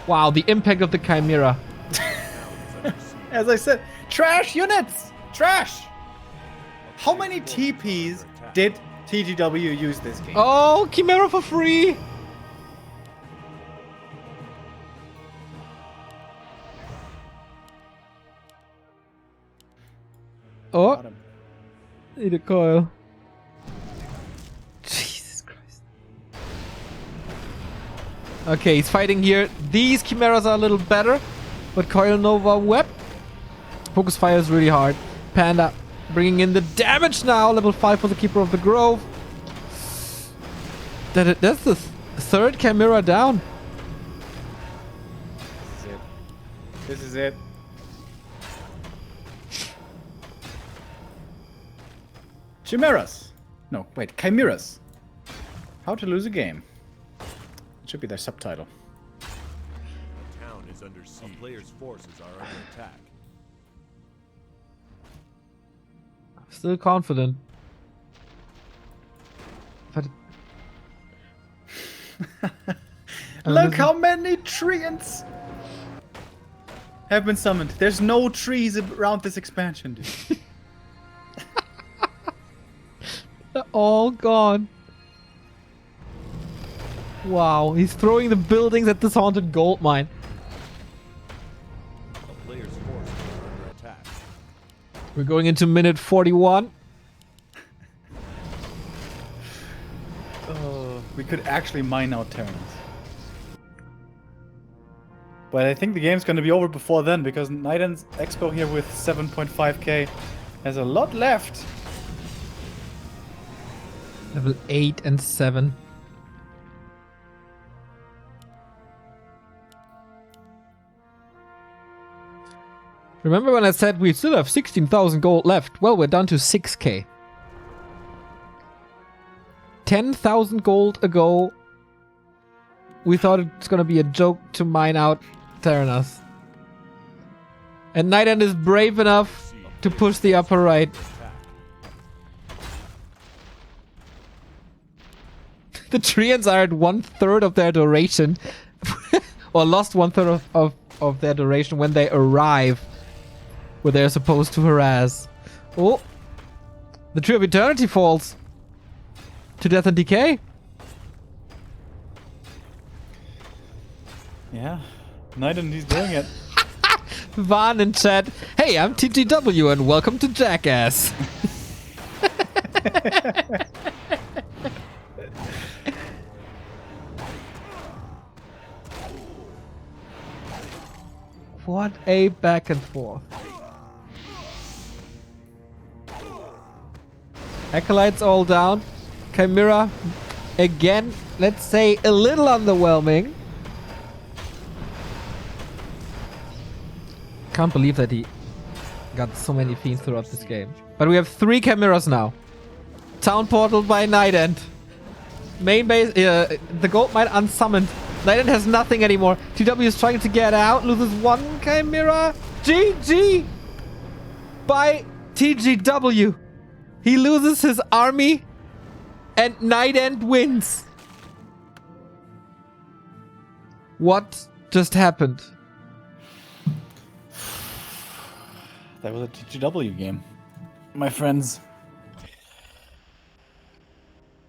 Speaker 2: Wow, the impact of the Chimera.
Speaker 1: As I said, trash units! Trash! How many TPs did TGW use this game?
Speaker 2: Oh, Chimera for free! Oh,
Speaker 1: Got him.
Speaker 2: need a coil. Jesus Christ. Okay, he's fighting here. These Chimeras are a little better, but Coil Nova Web. Focus fire is really hard. Panda bringing in the damage now. Level 5 for the Keeper of the Grove. That's the third Chimera down.
Speaker 1: This is it. This is it. Chimeras. No, wait, Chimeras. How to lose a game. It should be their subtitle.
Speaker 3: Town is under siege. A player's forces are under attack.
Speaker 2: Still confident. But
Speaker 1: Look how many treants have been summoned. There's no trees around this expansion, dude.
Speaker 2: they're all gone. Wow, he's throwing the buildings at this haunted gold mine.
Speaker 3: A player's forces are under attack.
Speaker 2: We're going into minute 41.
Speaker 1: We could actually mine out Terrans. But I think the game's gonna be over before then, because NightEnd's Expo here with 7.5k has a lot left.
Speaker 2: Level 8 and 7. Remember when I said we still have 16,000 gold left? Well, we're down to 6k. 10,000 gold ago, we thought it's gonna be a joke to mine out Terranas. And NightEnd is brave enough to push the upper right. The Treants are at 1/3 of their duration. Or lost 1/3 of their duration when they arrive where they're supposed to harass. Oh! The Tree of Eternity falls to death and decay.
Speaker 1: Yeah, NightEnd, he's doing it.
Speaker 2: Van in chat. Hey, I'm TGW and welcome to Jackass. What a back and forth. Acolytes all down. Chimera, again, let's say a little underwhelming. Can't believe that he got so many fiends throughout this game. But we have 3 Chimeras now. Town portal by NightEnd. Main base, the gold mine unsummoned. NightEnd has nothing anymore. TW is trying to get out, loses 1 Chimera. GG! By TGW. He loses his army and NightEnd wins. What just happened?
Speaker 1: That was a TGW game, my friends.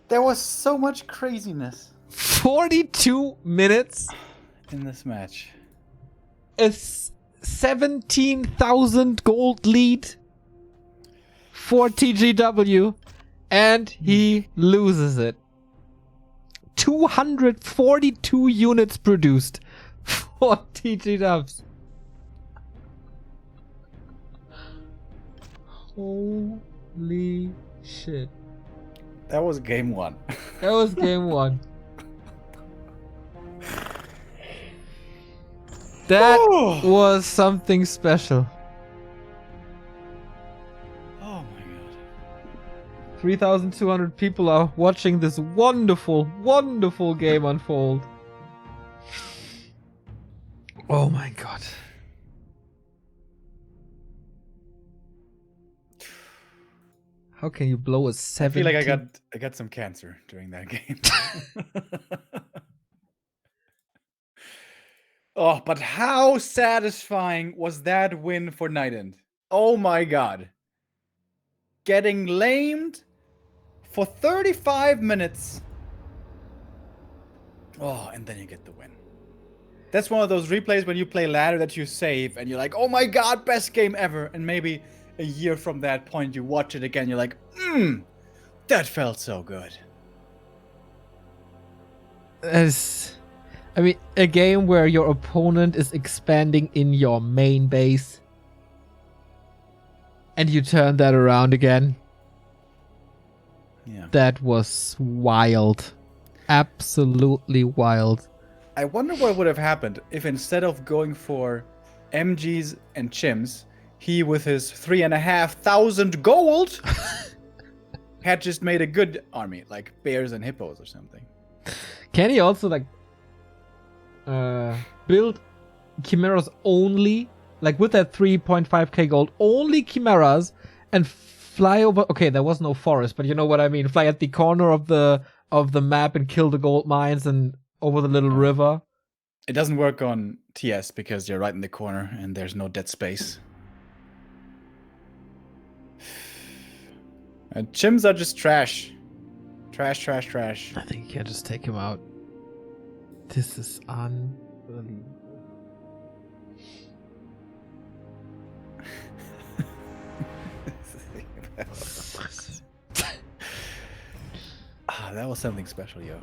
Speaker 1: There was so much craziness
Speaker 2: 42 minutes
Speaker 1: in this match.
Speaker 2: A 17,000 gold lead for TGW, and he loses it. 242 units produced for TGWs. Holy shit.
Speaker 1: That was game 1.
Speaker 2: That was game 1. That was something special.
Speaker 1: Oh my god.
Speaker 2: 3,200 people are watching this wonderful, wonderful game unfold. Oh my god. How can you blow a 7?
Speaker 1: I feel like I got some cancer during that game. Oh, but how satisfying was that win for NightEnd? Oh my god. Getting lamed for 35 minutes. Oh, and then you get the win. That's one of those replays when you play ladder that you save and you're like, oh my god, best game ever. And maybe a year from that point you watch it again, you're like, that felt so good.
Speaker 2: I mean, a game where your opponent is expanding in your main base and you turn that around again.
Speaker 1: Yeah.
Speaker 2: That was wild. Absolutely wild.
Speaker 1: I wonder what would have happened if instead of going for MGs and Chims, he with his 3,500 gold had just made a good army, like bears and hippos or something.
Speaker 2: Can he also like build chimeras only, like with that 3.5k gold, only chimeras, and fly over? Okay, there was no forest, but you know what I mean. Fly at the corner of the of the map and kill the gold mines and over the little river.
Speaker 1: It doesn't work on TS because you're right in the corner and there's no dead space. Chims are just trash. Trash.
Speaker 2: I think you can just take him out. This is unbelievable.
Speaker 1: That was something special, yo.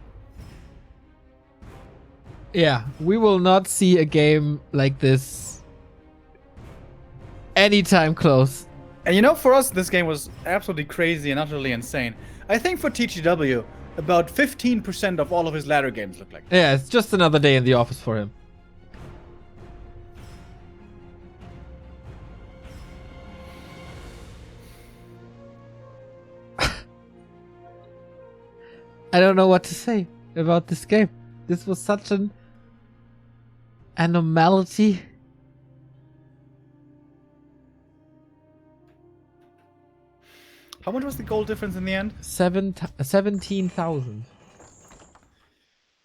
Speaker 2: Yeah, we will not see a game like this anytime close.
Speaker 1: And you know, for us, this game was absolutely crazy and utterly insane. I think for TGW, about 15% of all of his ladder games look like that.
Speaker 2: Yeah, it's just another day in the office for him. I don't know what to say about this game. This was such an anomaly.
Speaker 1: How much was the goal difference in the end?
Speaker 2: 17,000.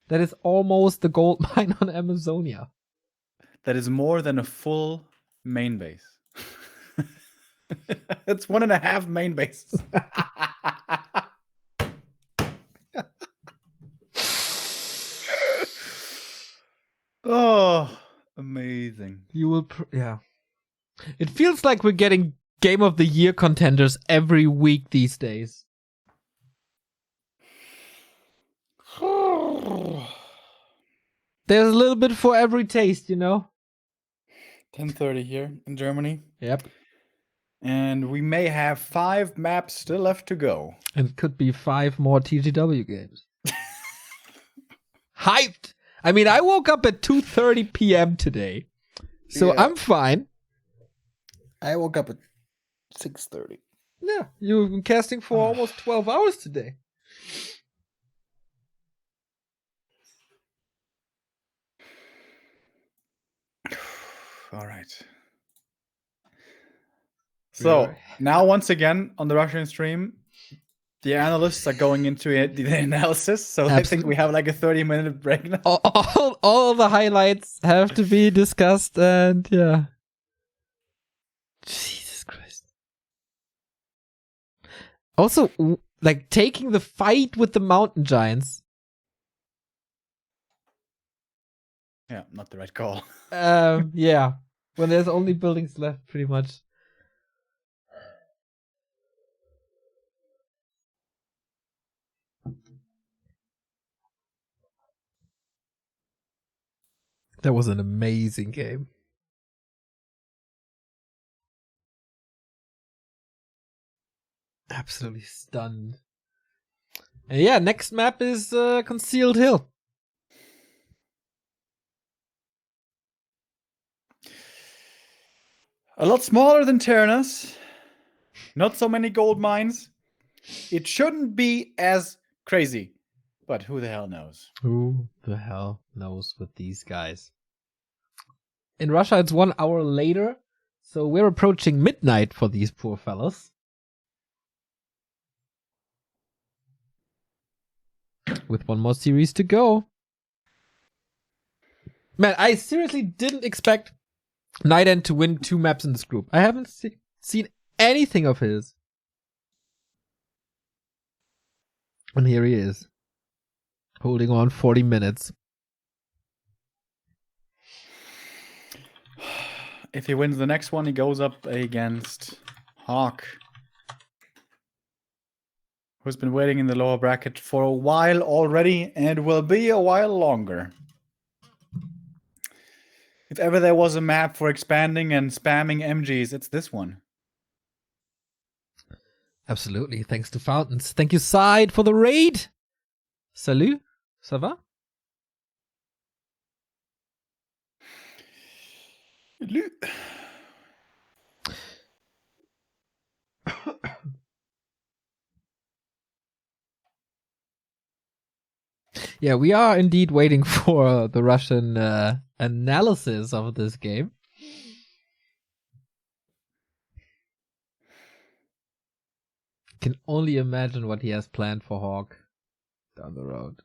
Speaker 2: That is almost the gold mine on Amazonia.
Speaker 1: That is more than a full main base. It's 1.5 main bases. Oh, amazing.
Speaker 2: You will, yeah. It feels like we're getting Game of the Year contenders every week these days. There's a little bit for every taste, you know?
Speaker 1: 10:30 here in Germany.
Speaker 2: Yep.
Speaker 1: And we may have 5 maps still left to go.
Speaker 2: And it could be 5 more TGW games. Hyped! I mean, I woke up at 2:30 p.m. today. So
Speaker 1: Yeah.
Speaker 2: I'm fine.
Speaker 1: I woke up at 6:30.
Speaker 2: Yeah, you've been casting for almost 12 hours today.
Speaker 1: All right. So now once again on the Russian stream, the analysts are going into the analysis. So I think we have like a 30-minute break now.
Speaker 2: All the highlights have to be discussed, and yeah. Jesus Christ. Also, like taking the fight with the mountain giants.
Speaker 1: Yeah, not the right call.
Speaker 2: Yeah. When there's only buildings left, pretty much. That was an amazing game. Absolutely stunned. And yeah, next map is Concealed Hill.
Speaker 1: A lot smaller than Terranos. Not so many gold mines. It shouldn't be as crazy. But who the hell knows?
Speaker 2: Who the hell knows with these guys? In Russia, it's 1 hour later, so we're approaching midnight for these poor fellas. With 1 more series to go. Man, I seriously didn't expect NightEnd to win 2 maps in this group. I haven't seen anything of his. And here he is. Holding on 40 minutes.
Speaker 1: If he wins the next one, he goes up against Hawk, who's been waiting in the lower bracket for a while already, and will be a while longer. If ever there was a map for expanding and spamming MGs, it's this one.
Speaker 2: Absolutely. Thanks to Fountains. Thank you, Side, for the raid. Salut. Ça va? Yeah, we are indeed waiting for the Russian analysis of this game. Can only imagine what he has planned for Hawk. down the road.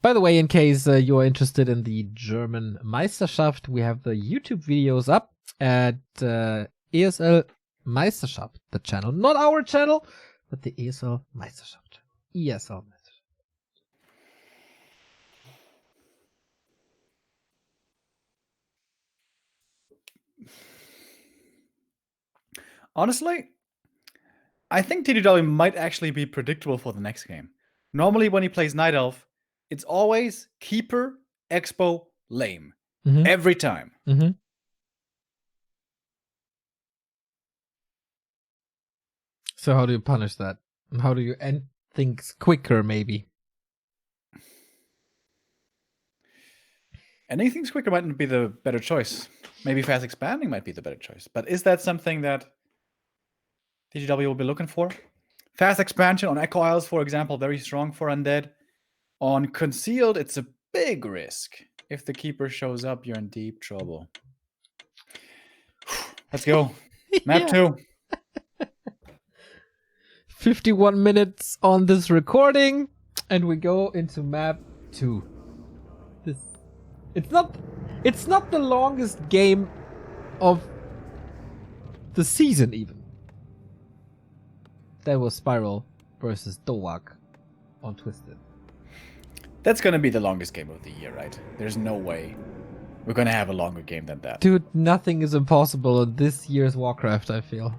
Speaker 2: By the way, in case you're interested in the German Meisterschaft, we have the YouTube videos up at ESL Meisterschaft, the channel. Not our channel, but the ESL Meisterschaft channel. ESL Meisterschaft.
Speaker 1: Honestly, I think TGW might actually be predictable for the next game. Normally, when he plays Night Elf, it's always Keeper, Expo, Lame.
Speaker 2: Mm-hmm.
Speaker 1: Every time.
Speaker 2: Mm-hmm. So how do you punish that? And how do you end things quicker, maybe?
Speaker 1: Anything quicker might not be the better choice. Maybe fast expanding might be the better choice. But is that something that TGW will be looking for? Fast expansion on Echo Isles, for example, very strong for Undead. On Concealed, it's a big risk. If the Keeper shows up, you're in deep trouble. Let's go. Map 2.
Speaker 2: 51 minutes on this recording, and we go into map 2. It's not the longest game of the season even. That was Spiral versus Dowak on Twisted.
Speaker 1: That's gonna be the longest game of the year, right? There's no way we're gonna have a longer game than that.
Speaker 2: Dude, nothing is impossible in this year's Warcraft, I feel.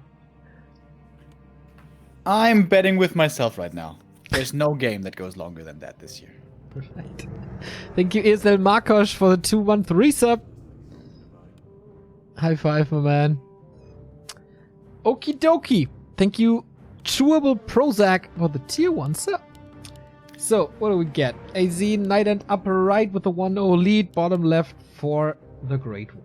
Speaker 1: I'm betting with myself right now. There's no game that goes longer than that this year.
Speaker 2: Right. Thank you, Isel Markosh, for the 213 sub. High five, my man. Okie dokie. Thank you, Chewable Prozac, for the tier 1 sub. So, what do we get? AZ, NightEnd upper right with a 1-0 lead, bottom left for the Great Wall.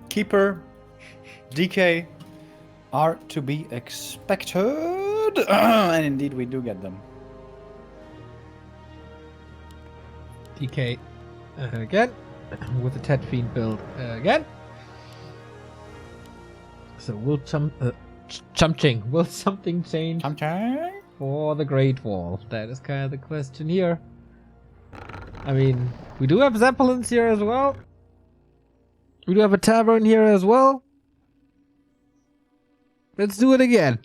Speaker 1: Keeper, DK are to be expected. And indeed, we do get them.
Speaker 2: DK again, with the Ted Fiend build again. So will will something change for the Great Wall? That is kind of the question here. I mean, we do have Zeppelins here as well. We do have a tavern here as well. Let's do it again.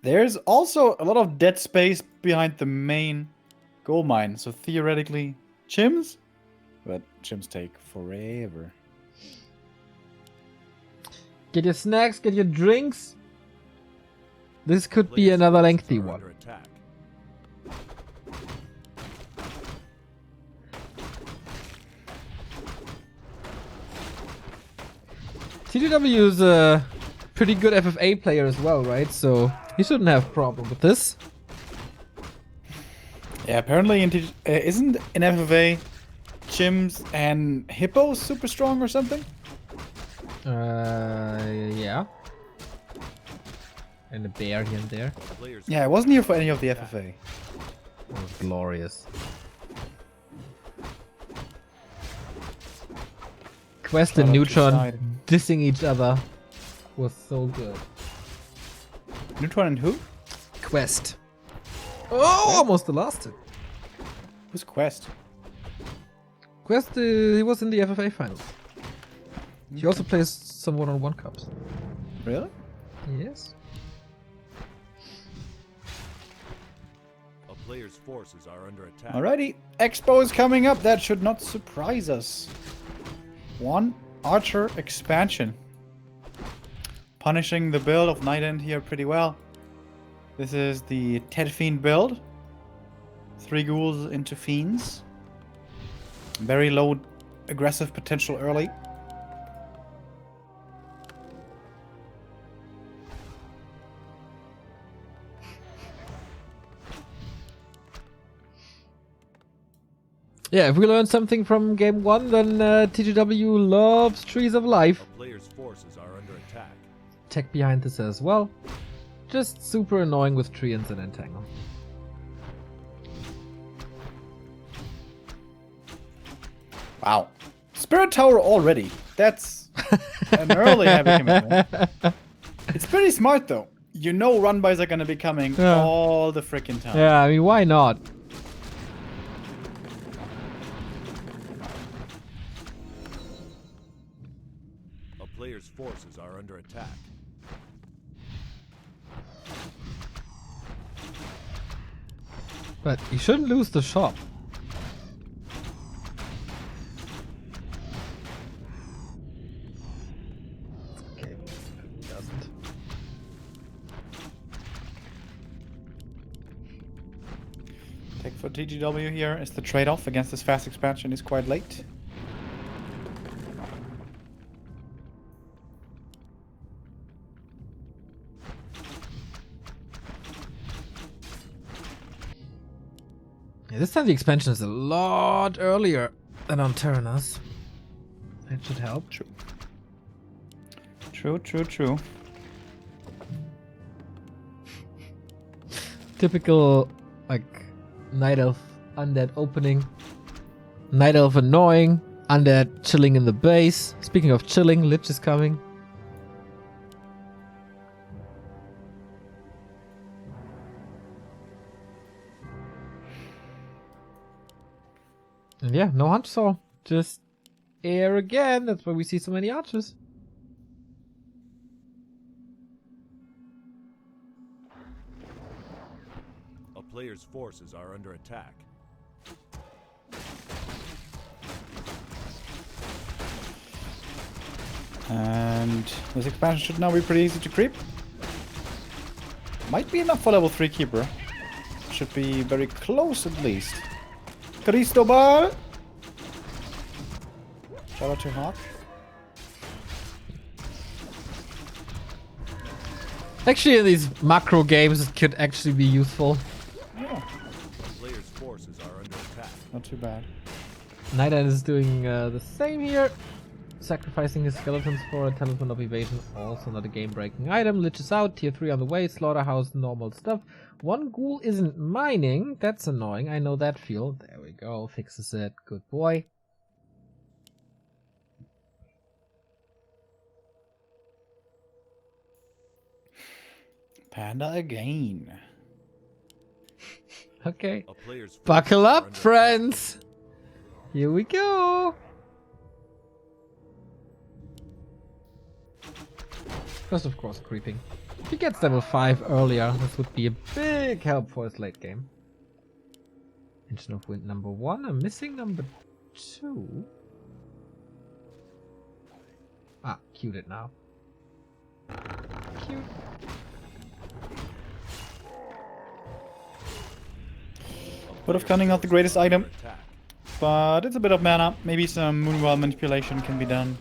Speaker 1: There's also a lot of dead space behind the main gold mine. So theoretically, Chims? But Chims take forever.
Speaker 2: Get your snacks, get your drinks. This could be another lengthy one. TGW is a pretty good FFA player as well, right? So he shouldn't have a problem with this.
Speaker 1: Yeah, apparently isn't in FFA Chims and Hippo super strong or something?
Speaker 2: Yeah. And a bear here and there.
Speaker 1: Yeah, I wasn't here for any of the FFA.
Speaker 2: That was glorious. Quest and Neutron dissing each other was so good.
Speaker 1: Neutron and who?
Speaker 2: Quest. Oh, almost lost it.
Speaker 1: Who's Quest?
Speaker 2: Quest, he was in the FFA finals. He also plays some one-on-one cups.
Speaker 1: Really?
Speaker 2: Yes.
Speaker 3: A player's forces are under attack.
Speaker 1: Alrighty, Expo is coming up. That should not surprise us. One Archer expansion. Punishing the build of NightEnd here pretty well. This is the Ted Fiend build. 3 ghouls into fiends. Very low aggressive potential early.
Speaker 2: Yeah, if we learn something from game 1, then TGW loves Trees of Life.
Speaker 3: A player's forces are under attack.
Speaker 2: Tech behind this as well. Just super annoying with Treants and Entangle.
Speaker 1: Wow. Spirit Tower already. That's an early heavy commitment. It's pretty smart though. You know run-bys are gonna be coming all the freaking time.
Speaker 2: Yeah, I mean, why not?
Speaker 3: A player's forces are under attack.
Speaker 2: But you shouldn't lose the shop. Okay, doesn't.
Speaker 1: Take for TGW here is the trade-off against this fast expansion is quite late.
Speaker 2: Yeah, this time the expansion is a lot earlier than on Terranas. That should help.
Speaker 1: True. True, true, true.
Speaker 2: Typical, like, Night Elf undead opening. Night Elf annoying. Undead chilling in the base. Speaking of chilling, Lich is coming. And yeah, no hunch soul. Just air again. That's why we see so many archers.
Speaker 3: A player's forces are under attack.
Speaker 1: And this expansion should now be pretty easy to creep. Might be enough for level 3 keeper. Should be very close at least. Cristobal! Shout out to Hawk.
Speaker 2: Actually, in these macro games, it could actually be useful.
Speaker 1: Yeah,
Speaker 3: A player's forces are under attack.
Speaker 1: not too bad.
Speaker 2: NightEnd is doing the same here. Sacrificing his skeletons for a talisman of evasion. Also not a game-breaking item. Lich is out. Tier 3 on the way. Slaughterhouse, normal stuff. One ghoul isn't mining. That's annoying. I know that feel. There we go. Fixes it. Good boy.
Speaker 1: Panda again.
Speaker 2: Okay.
Speaker 3: A player's forces
Speaker 2: Buckle
Speaker 3: are
Speaker 2: up,
Speaker 3: under
Speaker 2: friends. Here we go. First, of course, creeping. If he gets level 5 earlier, this would be a big help for his late game. Engine of Wind number 1. I'm missing number 2. Ah, queued it now. Cute.
Speaker 1: Would have cunning not the greatest item,
Speaker 3: attack.
Speaker 1: but it's a bit of mana. Maybe some Moonwell manipulation can be done.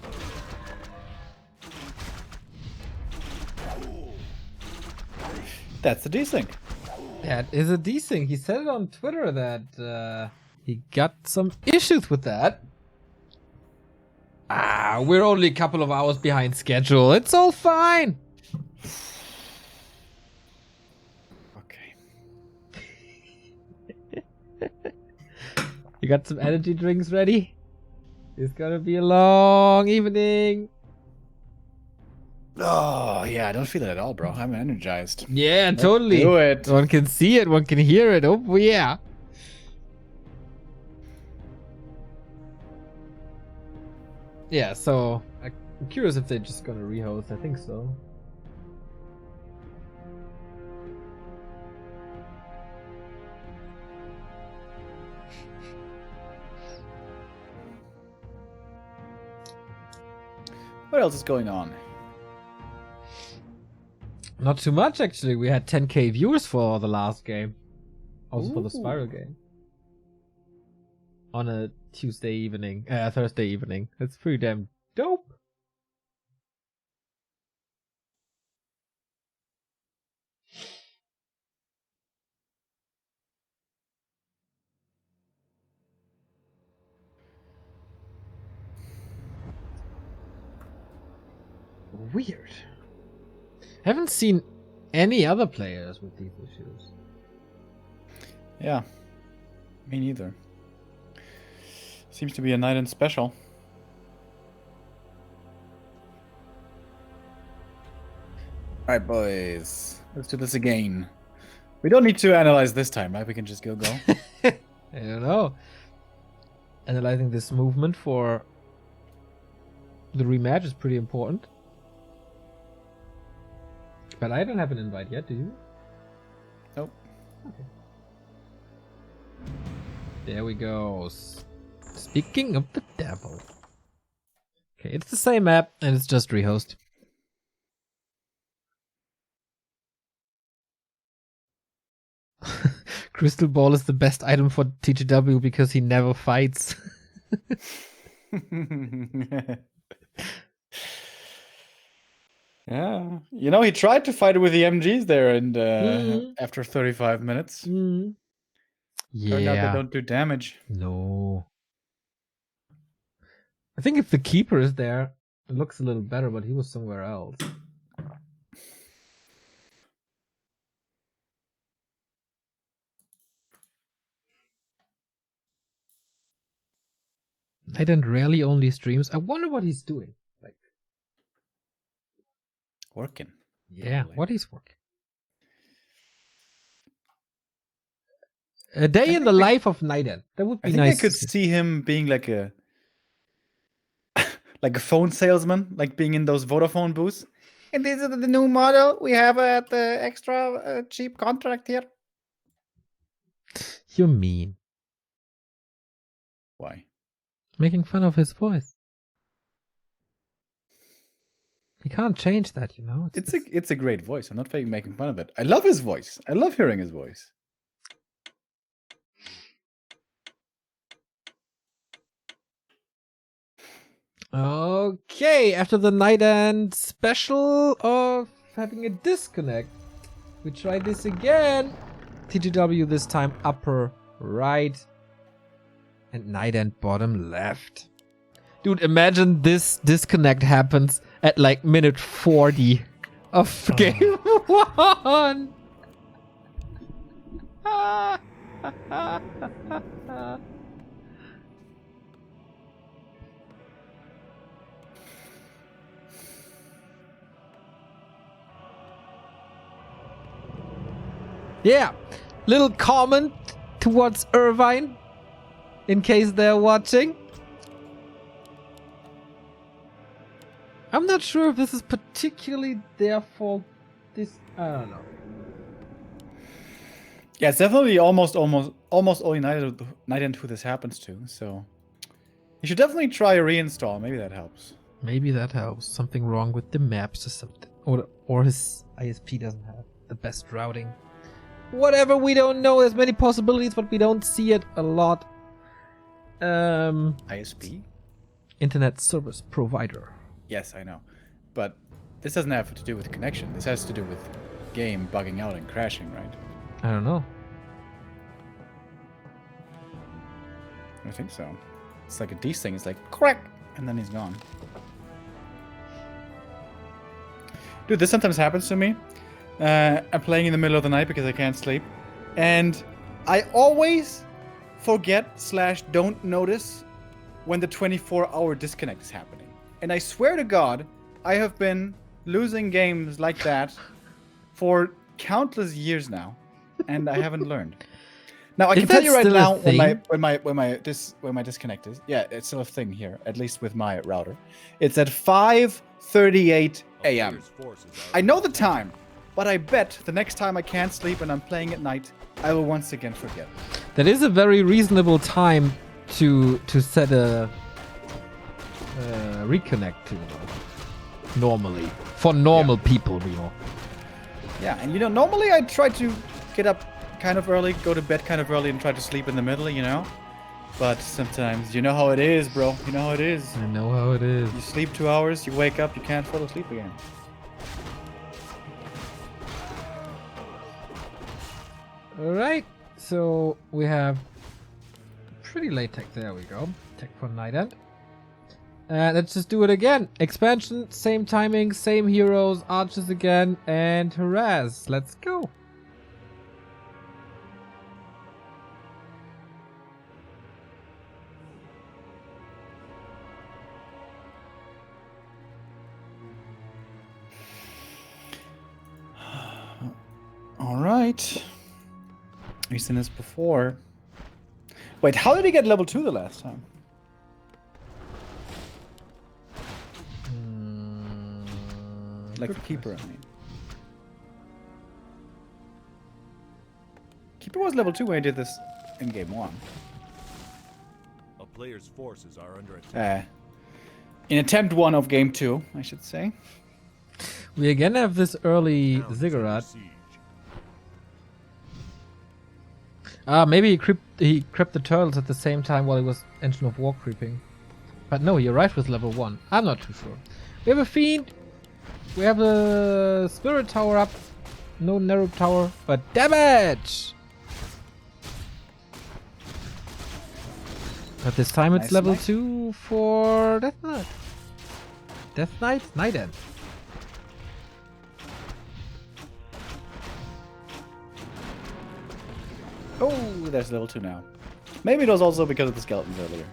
Speaker 1: That's a desync.
Speaker 2: That is a desync. He said it on Twitter that he got some issues with that. Ah, we're only a couple of hours behind schedule. It's all fine.
Speaker 1: Okay.
Speaker 2: You got some energy drinks ready? It's gonna be a long evening.
Speaker 1: Oh, yeah, I don't feel it at all, bro. I'm energized.
Speaker 2: Yeah, totally.
Speaker 1: do it.
Speaker 2: One can see it, one can hear it. Oh, yeah. Yeah, so I'm curious if they're just gonna rehost. I think so.
Speaker 1: What else is going on?
Speaker 2: Not too much, actually. We had 10k viewers for the last game. Also for the
Speaker 1: Ooh.
Speaker 2: Spiral game. On a Thursday evening. That's pretty damn dope. Weird. Haven't seen any other players with these issues.
Speaker 1: Yeah, me neither. Seems to be a NightEnd special. Alright, boys. Let's do this again. We don't need to analyze this time, right? We can just go.
Speaker 2: I don't know. Analyzing this movement for the rematch is pretty important. But I don't have an invite yet, do you?
Speaker 1: Nope.
Speaker 2: Okay. There we go. Speaking of the devil. Okay, it's the same map and it's just rehost. Crystal Ball is the best item for TGW because he never fights.
Speaker 1: Yeah. You know, he tried to fight with the MGs there and after 35 minutes.
Speaker 2: Yeah.
Speaker 1: Turned out they don't do damage.
Speaker 2: No. I think if the keeper is there, it looks a little better, but he was somewhere else. NightEnd rarely only streams. I wonder what he's doing. Like
Speaker 1: Working.
Speaker 2: Yeah,
Speaker 1: Probably.
Speaker 2: what he's working. A day in the life of NightEnd. That would be
Speaker 1: I think
Speaker 2: nice.
Speaker 1: I could see him being like a like a phone salesman, like being in those Vodafone booths. And this is the new model we have at the extra cheap contract here.
Speaker 2: You're mean.
Speaker 1: Why?
Speaker 2: Making fun of his voice. He can't change that, you know.
Speaker 1: It's a great voice. I'm not making fun of it. I love his voice. I love hearing his voice.
Speaker 2: Okay, after the NightEnd special of having a disconnect, we try this again. TGW this time upper right and NightEnd bottom left. Dude, imagine this disconnect happens at like minute 40 of game 1. Yeah, little comment towards Irvine, in case they're watching. I'm not sure if this is particularly their fault. I don't know.
Speaker 1: Yeah, it's definitely almost only NightEnd who this happens to. So you should definitely try a reinstall. Maybe that helps.
Speaker 2: Maybe that helps. Something wrong with the maps or something, or his ISP doesn't have the best routing. Whatever, we don't know. There's many possibilities, but we don't see it a lot.
Speaker 1: ISP?
Speaker 2: Internet service provider.
Speaker 1: Yes, I know. But this doesn't have to do with connection. This has to do with game bugging out and crashing, right?
Speaker 2: I don't know.
Speaker 1: I think so. It's like a these thing. It's like crack, and then he's gone. Dude, this sometimes happens to me. I'm playing in the middle of the night because I can't sleep, and I always forget / don't notice when the 24-hour disconnect is happening. And I swear to God, I have been losing games like that for countless years now, and I haven't learned. Now I can tell you right now when my disconnect is. Yeah, it's still a thing here, at least with my router. It's at 5:38 a.m. I know the time, but I bet the next time I can't sleep and I'm playing at night, I will once again forget.
Speaker 2: That is a very reasonable time to set a reconnect to, normally. For normal people, you know.
Speaker 1: Yeah, and you know, normally I try to get up kind of early, go to bed kind of early, and try to sleep in the middle, you know? But sometimes, you know how it is, bro. You know how it is.
Speaker 2: I know how it is.
Speaker 1: You sleep 2 hours, you wake up, you can't fall asleep again.
Speaker 2: Alright, so we have pretty late tech. There we go. Tech for NightEnd. Let's just do it again. Expansion, same timing, same heroes, archers again, and harass. Let's go.
Speaker 1: Alright. We've seen this before. Wait, how did he get level 2 the last time? Like the Keeper, I mean. Keeper was level 2 when he did this in game 1.
Speaker 3: A player's forces are under attack.
Speaker 1: In attempt 1 of game 2, I should say.
Speaker 2: We again have this early
Speaker 3: Town is
Speaker 2: ziggurat.
Speaker 3: under siege.
Speaker 2: Maybe he crept the turtles at the same time while he was Engine of War creeping. But no, he arrived with level 1. I'm not too sure. We have a Fiend. We have a Spirit Tower up. No Narrow Tower, but damage! But this time it's
Speaker 1: Nice
Speaker 2: level
Speaker 1: Knight.
Speaker 2: 2 for Death Knight. Death Knight? NightEnd.
Speaker 1: Oh, there's level 2 now. Maybe it was also because of the skeletons earlier.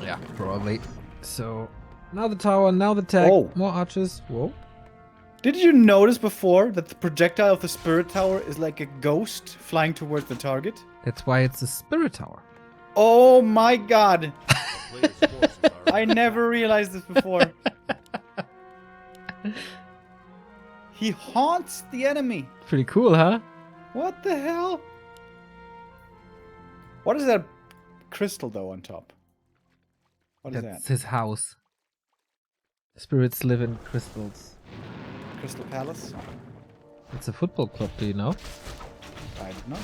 Speaker 2: Yeah, probably. So, now the tower, now the tag.
Speaker 1: Oh.
Speaker 2: More archers. Whoa.
Speaker 1: Did you notice before that the projectile of the Spirit Tower is like a ghost flying towards the target?
Speaker 2: That's why it's a Spirit Tower.
Speaker 1: Oh my god!
Speaker 3: A player's forces are under
Speaker 1: I never realized this before. He haunts the enemy.
Speaker 2: Pretty cool, huh?
Speaker 1: What the hell? What is that crystal though on top? What is
Speaker 2: That's
Speaker 1: that?
Speaker 2: his house. Spirits live in crystals.
Speaker 1: Crystal Palace?
Speaker 2: It's a football club, do you know?
Speaker 1: I don't know.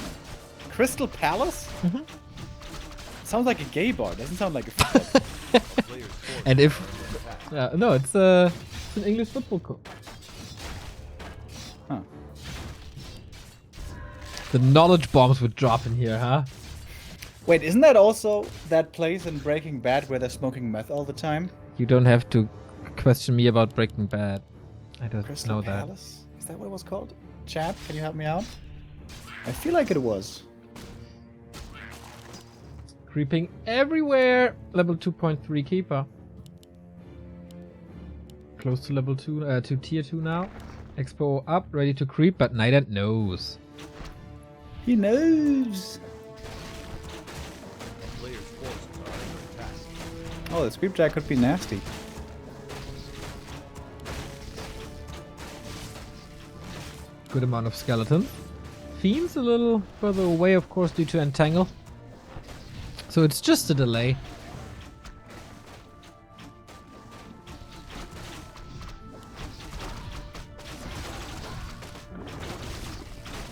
Speaker 1: Crystal Palace?
Speaker 2: Mhm.
Speaker 1: Sounds like a gay bar. Doesn't sound like a football.
Speaker 3: a player's forces
Speaker 2: And if...
Speaker 3: are under attack.
Speaker 2: no, it's an English football club.
Speaker 1: Huh.
Speaker 2: The knowledge bombs would drop in here, huh?
Speaker 1: Wait, isn't that also that place in Breaking Bad where they're smoking meth all the time?
Speaker 2: You don't have to question me about Breaking Bad. I don't
Speaker 1: Crystal
Speaker 2: know that.
Speaker 1: Palace? Is that what it was called? Chap, can you help me out? I feel like it was.
Speaker 2: Creeping everywhere. Level 2.3 keeper. Close to level 2, to tier 2 now. Expo up, ready to creep, but NightEnd knows.
Speaker 1: He knows.
Speaker 3: A player's forces are under attack.
Speaker 1: Oh, the Sweep Jack could be nasty.
Speaker 2: Good amount of skeleton. Fiend's a little further away, of course, due to Entangle. So it's just a delay.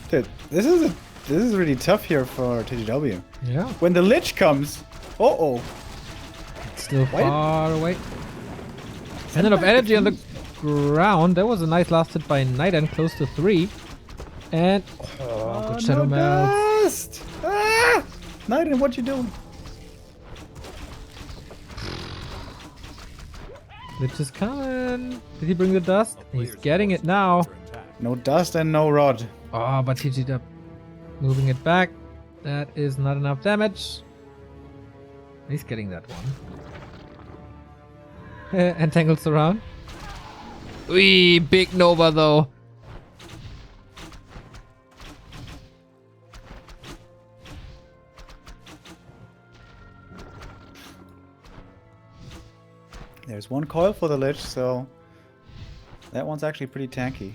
Speaker 1: Dude, this is really tough here for TGW.
Speaker 2: Yeah.
Speaker 1: When the Lich comes, oh,
Speaker 2: It's still
Speaker 1: Why did-
Speaker 2: far away. And then of energy on the ground. That was a nice last hit by NightEnd, close to 3. And good shadow
Speaker 1: no
Speaker 2: melt.
Speaker 1: dust! Ah! NightEnd, what you doing?
Speaker 2: Lich is coming. Did he bring the dust?
Speaker 3: A
Speaker 2: He's
Speaker 3: player's
Speaker 2: getting it
Speaker 3: forces
Speaker 2: now.
Speaker 3: are under attack.
Speaker 1: No dust and no rod.
Speaker 2: Oh, but TGW moving it back. That is not enough damage. He's getting that one. Entangles around. Wee, big Nova though.
Speaker 1: There's one coil for the Lich, so that one's actually pretty tanky.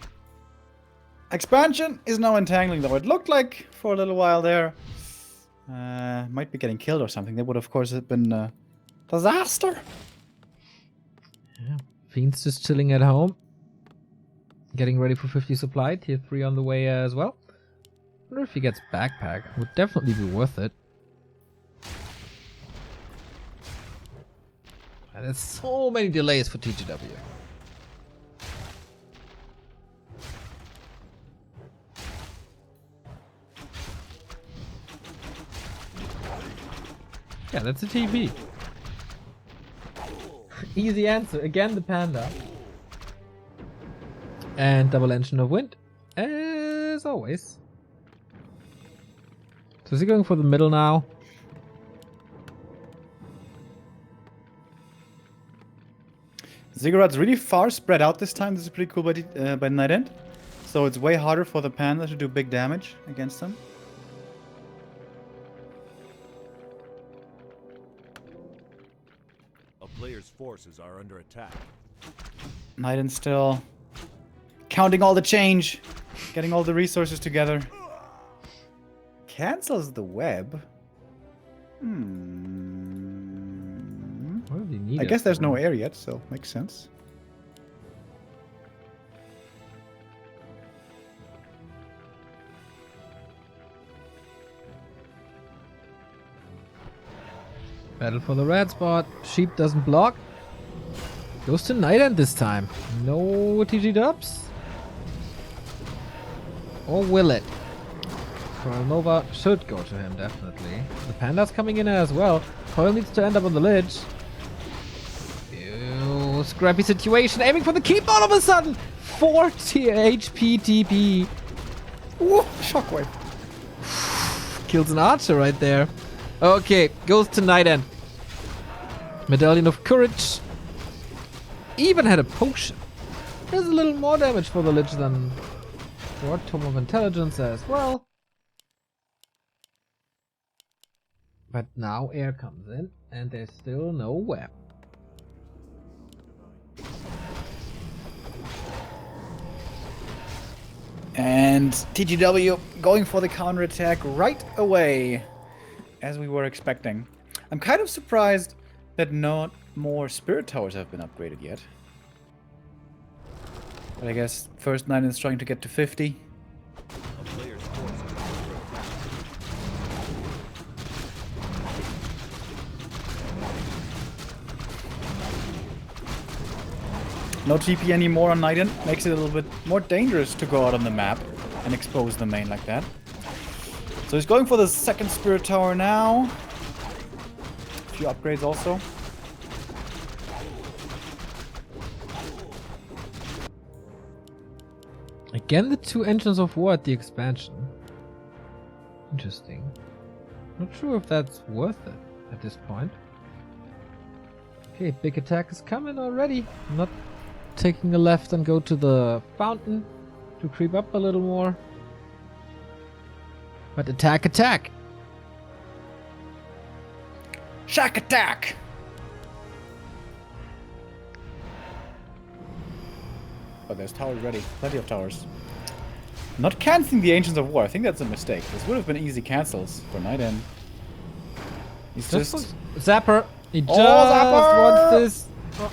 Speaker 1: Expansion is now entangling though. It looked like for a little while there. Might be getting killed or something. That would of course have been a disaster.
Speaker 2: Yeah. Fiend's just chilling at home. Getting ready for 50 supply. Tier 3 on the way as well. Wonder if he gets backpack. Would definitely be worth it. And there's so many delays for TGW. Yeah, that's a TP. Easy answer. Again, the panda. And double engine of wind, as always. So is he going for the middle now?
Speaker 1: Ziggurat's really far spread out this time. This is pretty cool by NightEnd. So it's way harder for the Panda to do big damage against them.
Speaker 3: A player's forces are under attack.
Speaker 1: NightEnd still counting all the change, getting all the resources together. Cancels the web.
Speaker 2: What do they need
Speaker 1: I
Speaker 2: it
Speaker 1: guess there's
Speaker 2: for?
Speaker 1: no air yet, so makes sense.
Speaker 2: Battle for the red spot. Sheep doesn't block. Goes to NightEnd this time. No TG dubs. Or will it? Coral Nova should go to him, definitely. The Panda's coming in as well. Coil needs to end up on the ledge. Ew, scrappy situation. Aiming for the keep all of a sudden. 40 HP TP.
Speaker 1: Ooh, shockwave.
Speaker 2: Kills an archer right there. Okay, goes to NightEnd. Medallion of Courage. Even had a potion. There's a little more damage for the Lich than for Tome of Intelligence as well. But now air comes in, and there's still no web.
Speaker 1: And TGW going for the counterattack right away, as we were expecting. I'm kind of surprised that not more Spirit Towers have been upgraded yet. But I guess first Night is trying to get to 50.
Speaker 3: A player's forces are under attack.
Speaker 1: No TP anymore on NightEnd. Makes it a little bit more dangerous to go out on the map and expose the main like that. So he's going for the second Spirit Tower now. A few upgrades also.
Speaker 2: Again, the 2 engines of war at the expansion. Interesting. Not sure if that's worth it at this point. Okay, big attack is coming already. Not taking a left and go to the fountain to creep up a little more. But attack, attack!
Speaker 1: Shack attack! Oh, there's towers ready. Plenty of towers. Not canceling the Ancients of War. I think that's a mistake. This would have been easy cancels for NightEnd. He's just...
Speaker 2: Zapper! He just
Speaker 1: Zapper!
Speaker 2: wants this. Oh.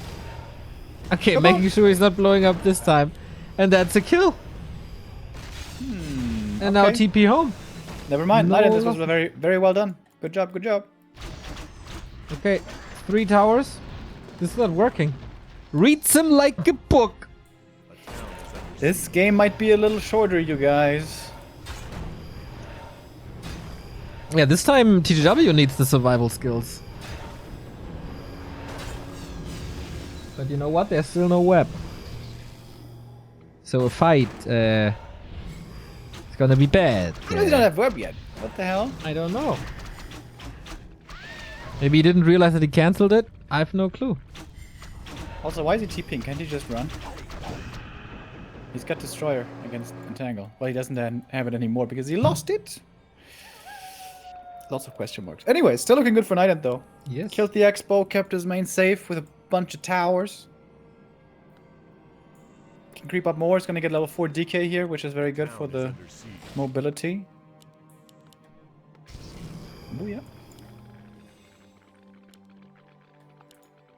Speaker 2: Okay,
Speaker 1: Come
Speaker 2: making
Speaker 1: on.
Speaker 2: sure he's not blowing up this time. And that's a kill! And now
Speaker 1: okay.
Speaker 2: TP home.
Speaker 1: Never mind.
Speaker 2: No
Speaker 1: NightEnd, this was
Speaker 2: loss.
Speaker 1: very, very well done. Good job, good job.
Speaker 2: Okay, 3 towers. This is not working. Reads him like a book.
Speaker 3: A town is under
Speaker 1: This game might be a little shorter, you guys.
Speaker 2: Yeah, this time TGW needs the survival skills. But you know what? There's still no web. So a fight, it's gonna be bad.
Speaker 1: How does he not have web yet? What the hell?
Speaker 2: I don't know. Maybe he didn't realize that he cancelled it. I have no clue.
Speaker 1: Also, why is he TPing? Can't he just run? He's got Destroyer against Entangle. Well, he doesn't have it anymore because he lost it. Lots of question marks. Anyway, still looking good for NightEnd though.
Speaker 2: Yes.
Speaker 1: Killed the Expo, kept his main safe with a bunch of towers. Can creep up more. It's gonna get level 4 DK here, which is very good for
Speaker 3: town is
Speaker 1: the
Speaker 3: under siege.
Speaker 1: mobility. Booyah.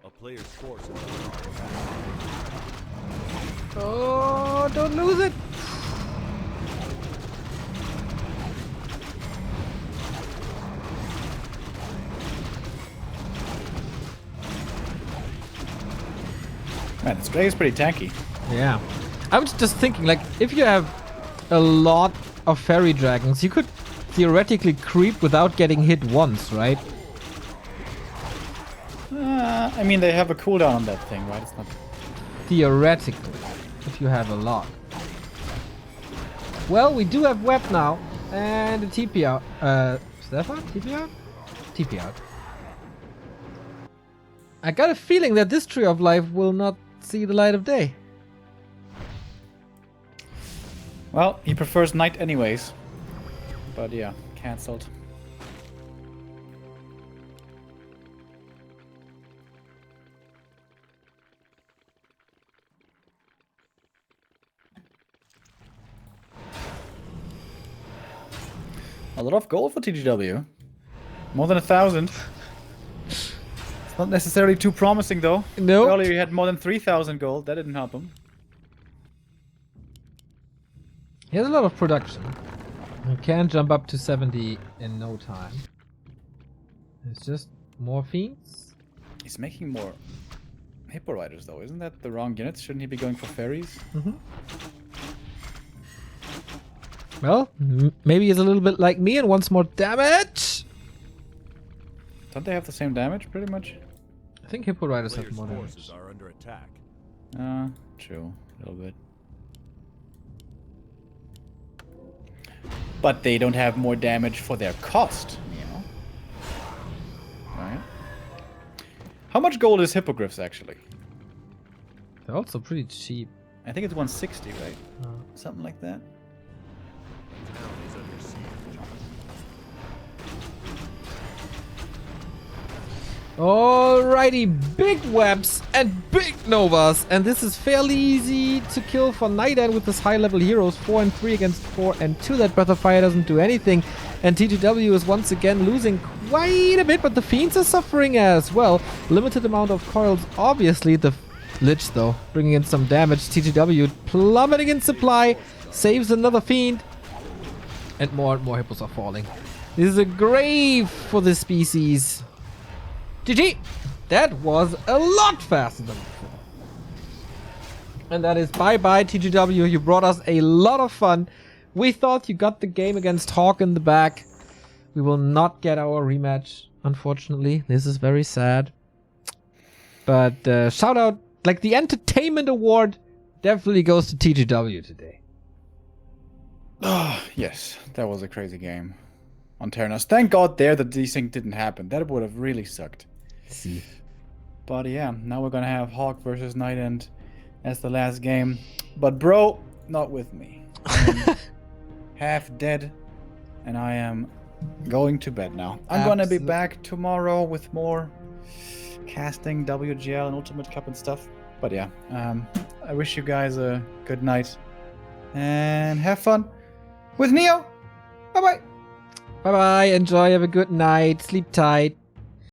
Speaker 3: A player's forces are under attack.
Speaker 2: Oh, don't lose it.
Speaker 1: Man, this Grey is pretty tanky.
Speaker 2: Yeah. I was just thinking, like, if you have a lot of fairy dragons, you could theoretically creep without getting hit once, right?
Speaker 1: I mean, they have a cooldown on that thing, right? It's not...
Speaker 2: Theoretically, if you have a lot. Well, we do have web now, and a TP out. Stefan, TP out? TP out. I got a feeling that this Tree of Life will not see the light of day.
Speaker 1: Well, he prefers Knight anyways. But yeah, cancelled. A lot of gold for TGW. More than 1,000. It's not necessarily too promising though.
Speaker 2: Nope.
Speaker 1: Earlier he had more than 3,000 gold. That didn't help him.
Speaker 2: He has a lot of production. He can jump up to 70 in no time. It's just more fiends.
Speaker 1: He's making more Hippo Riders though. Isn't that the wrong units? Shouldn't he be going for fairies?
Speaker 2: Well, maybe he's a little bit like me and wants more damage.
Speaker 1: Don't they have the same damage pretty much?
Speaker 2: I think Hippo Riders have
Speaker 3: Players'
Speaker 2: more damage.
Speaker 3: forces are under attack.
Speaker 1: True. A little bit. But they don't have more damage for their cost, you know? Right? How much gold is Hippogriffs actually?
Speaker 2: They're also pretty cheap.
Speaker 1: I think it's 160, right?
Speaker 2: Uh,
Speaker 1: Something like that.
Speaker 3: The town is under siege.
Speaker 2: Alrighty, big webs and big novas, and this is fairly easy to kill for NightEnd with his high level heroes, 4 and 3 against 4 and 2. That Breath of Fire doesn't do anything, and TGW is once again losing quite a bit, but the Fiends are suffering as well. Limited amount of coils, obviously. The Lich though, bringing in some damage. TGW plummeting in supply, saves another Fiend, and more Hippos are falling. This is a grave for this species. GG! That was a lot faster than before. And that is bye-bye TGW. You brought us a lot of fun. We thought you got the game against Hawk in the back. We will not get our rematch, unfortunately. This is very sad. But shout out, like the entertainment award definitely goes to TGW today.
Speaker 1: Oh, yes. That was a crazy game. On Terranos. Thank God there that these things didn't happen. That would have really sucked.
Speaker 2: See.
Speaker 1: But yeah, now we're gonna have Hawk versus NightEnd as the last game. But bro, not with me. I'm half dead, and I am going to bed now. I'm gonna be back tomorrow with more casting, WGL, and Ultimate Cup and stuff. But yeah, I wish you guys a good night and have fun with Neo. Bye bye.
Speaker 2: Bye bye. Enjoy. Have a good night. Sleep tight.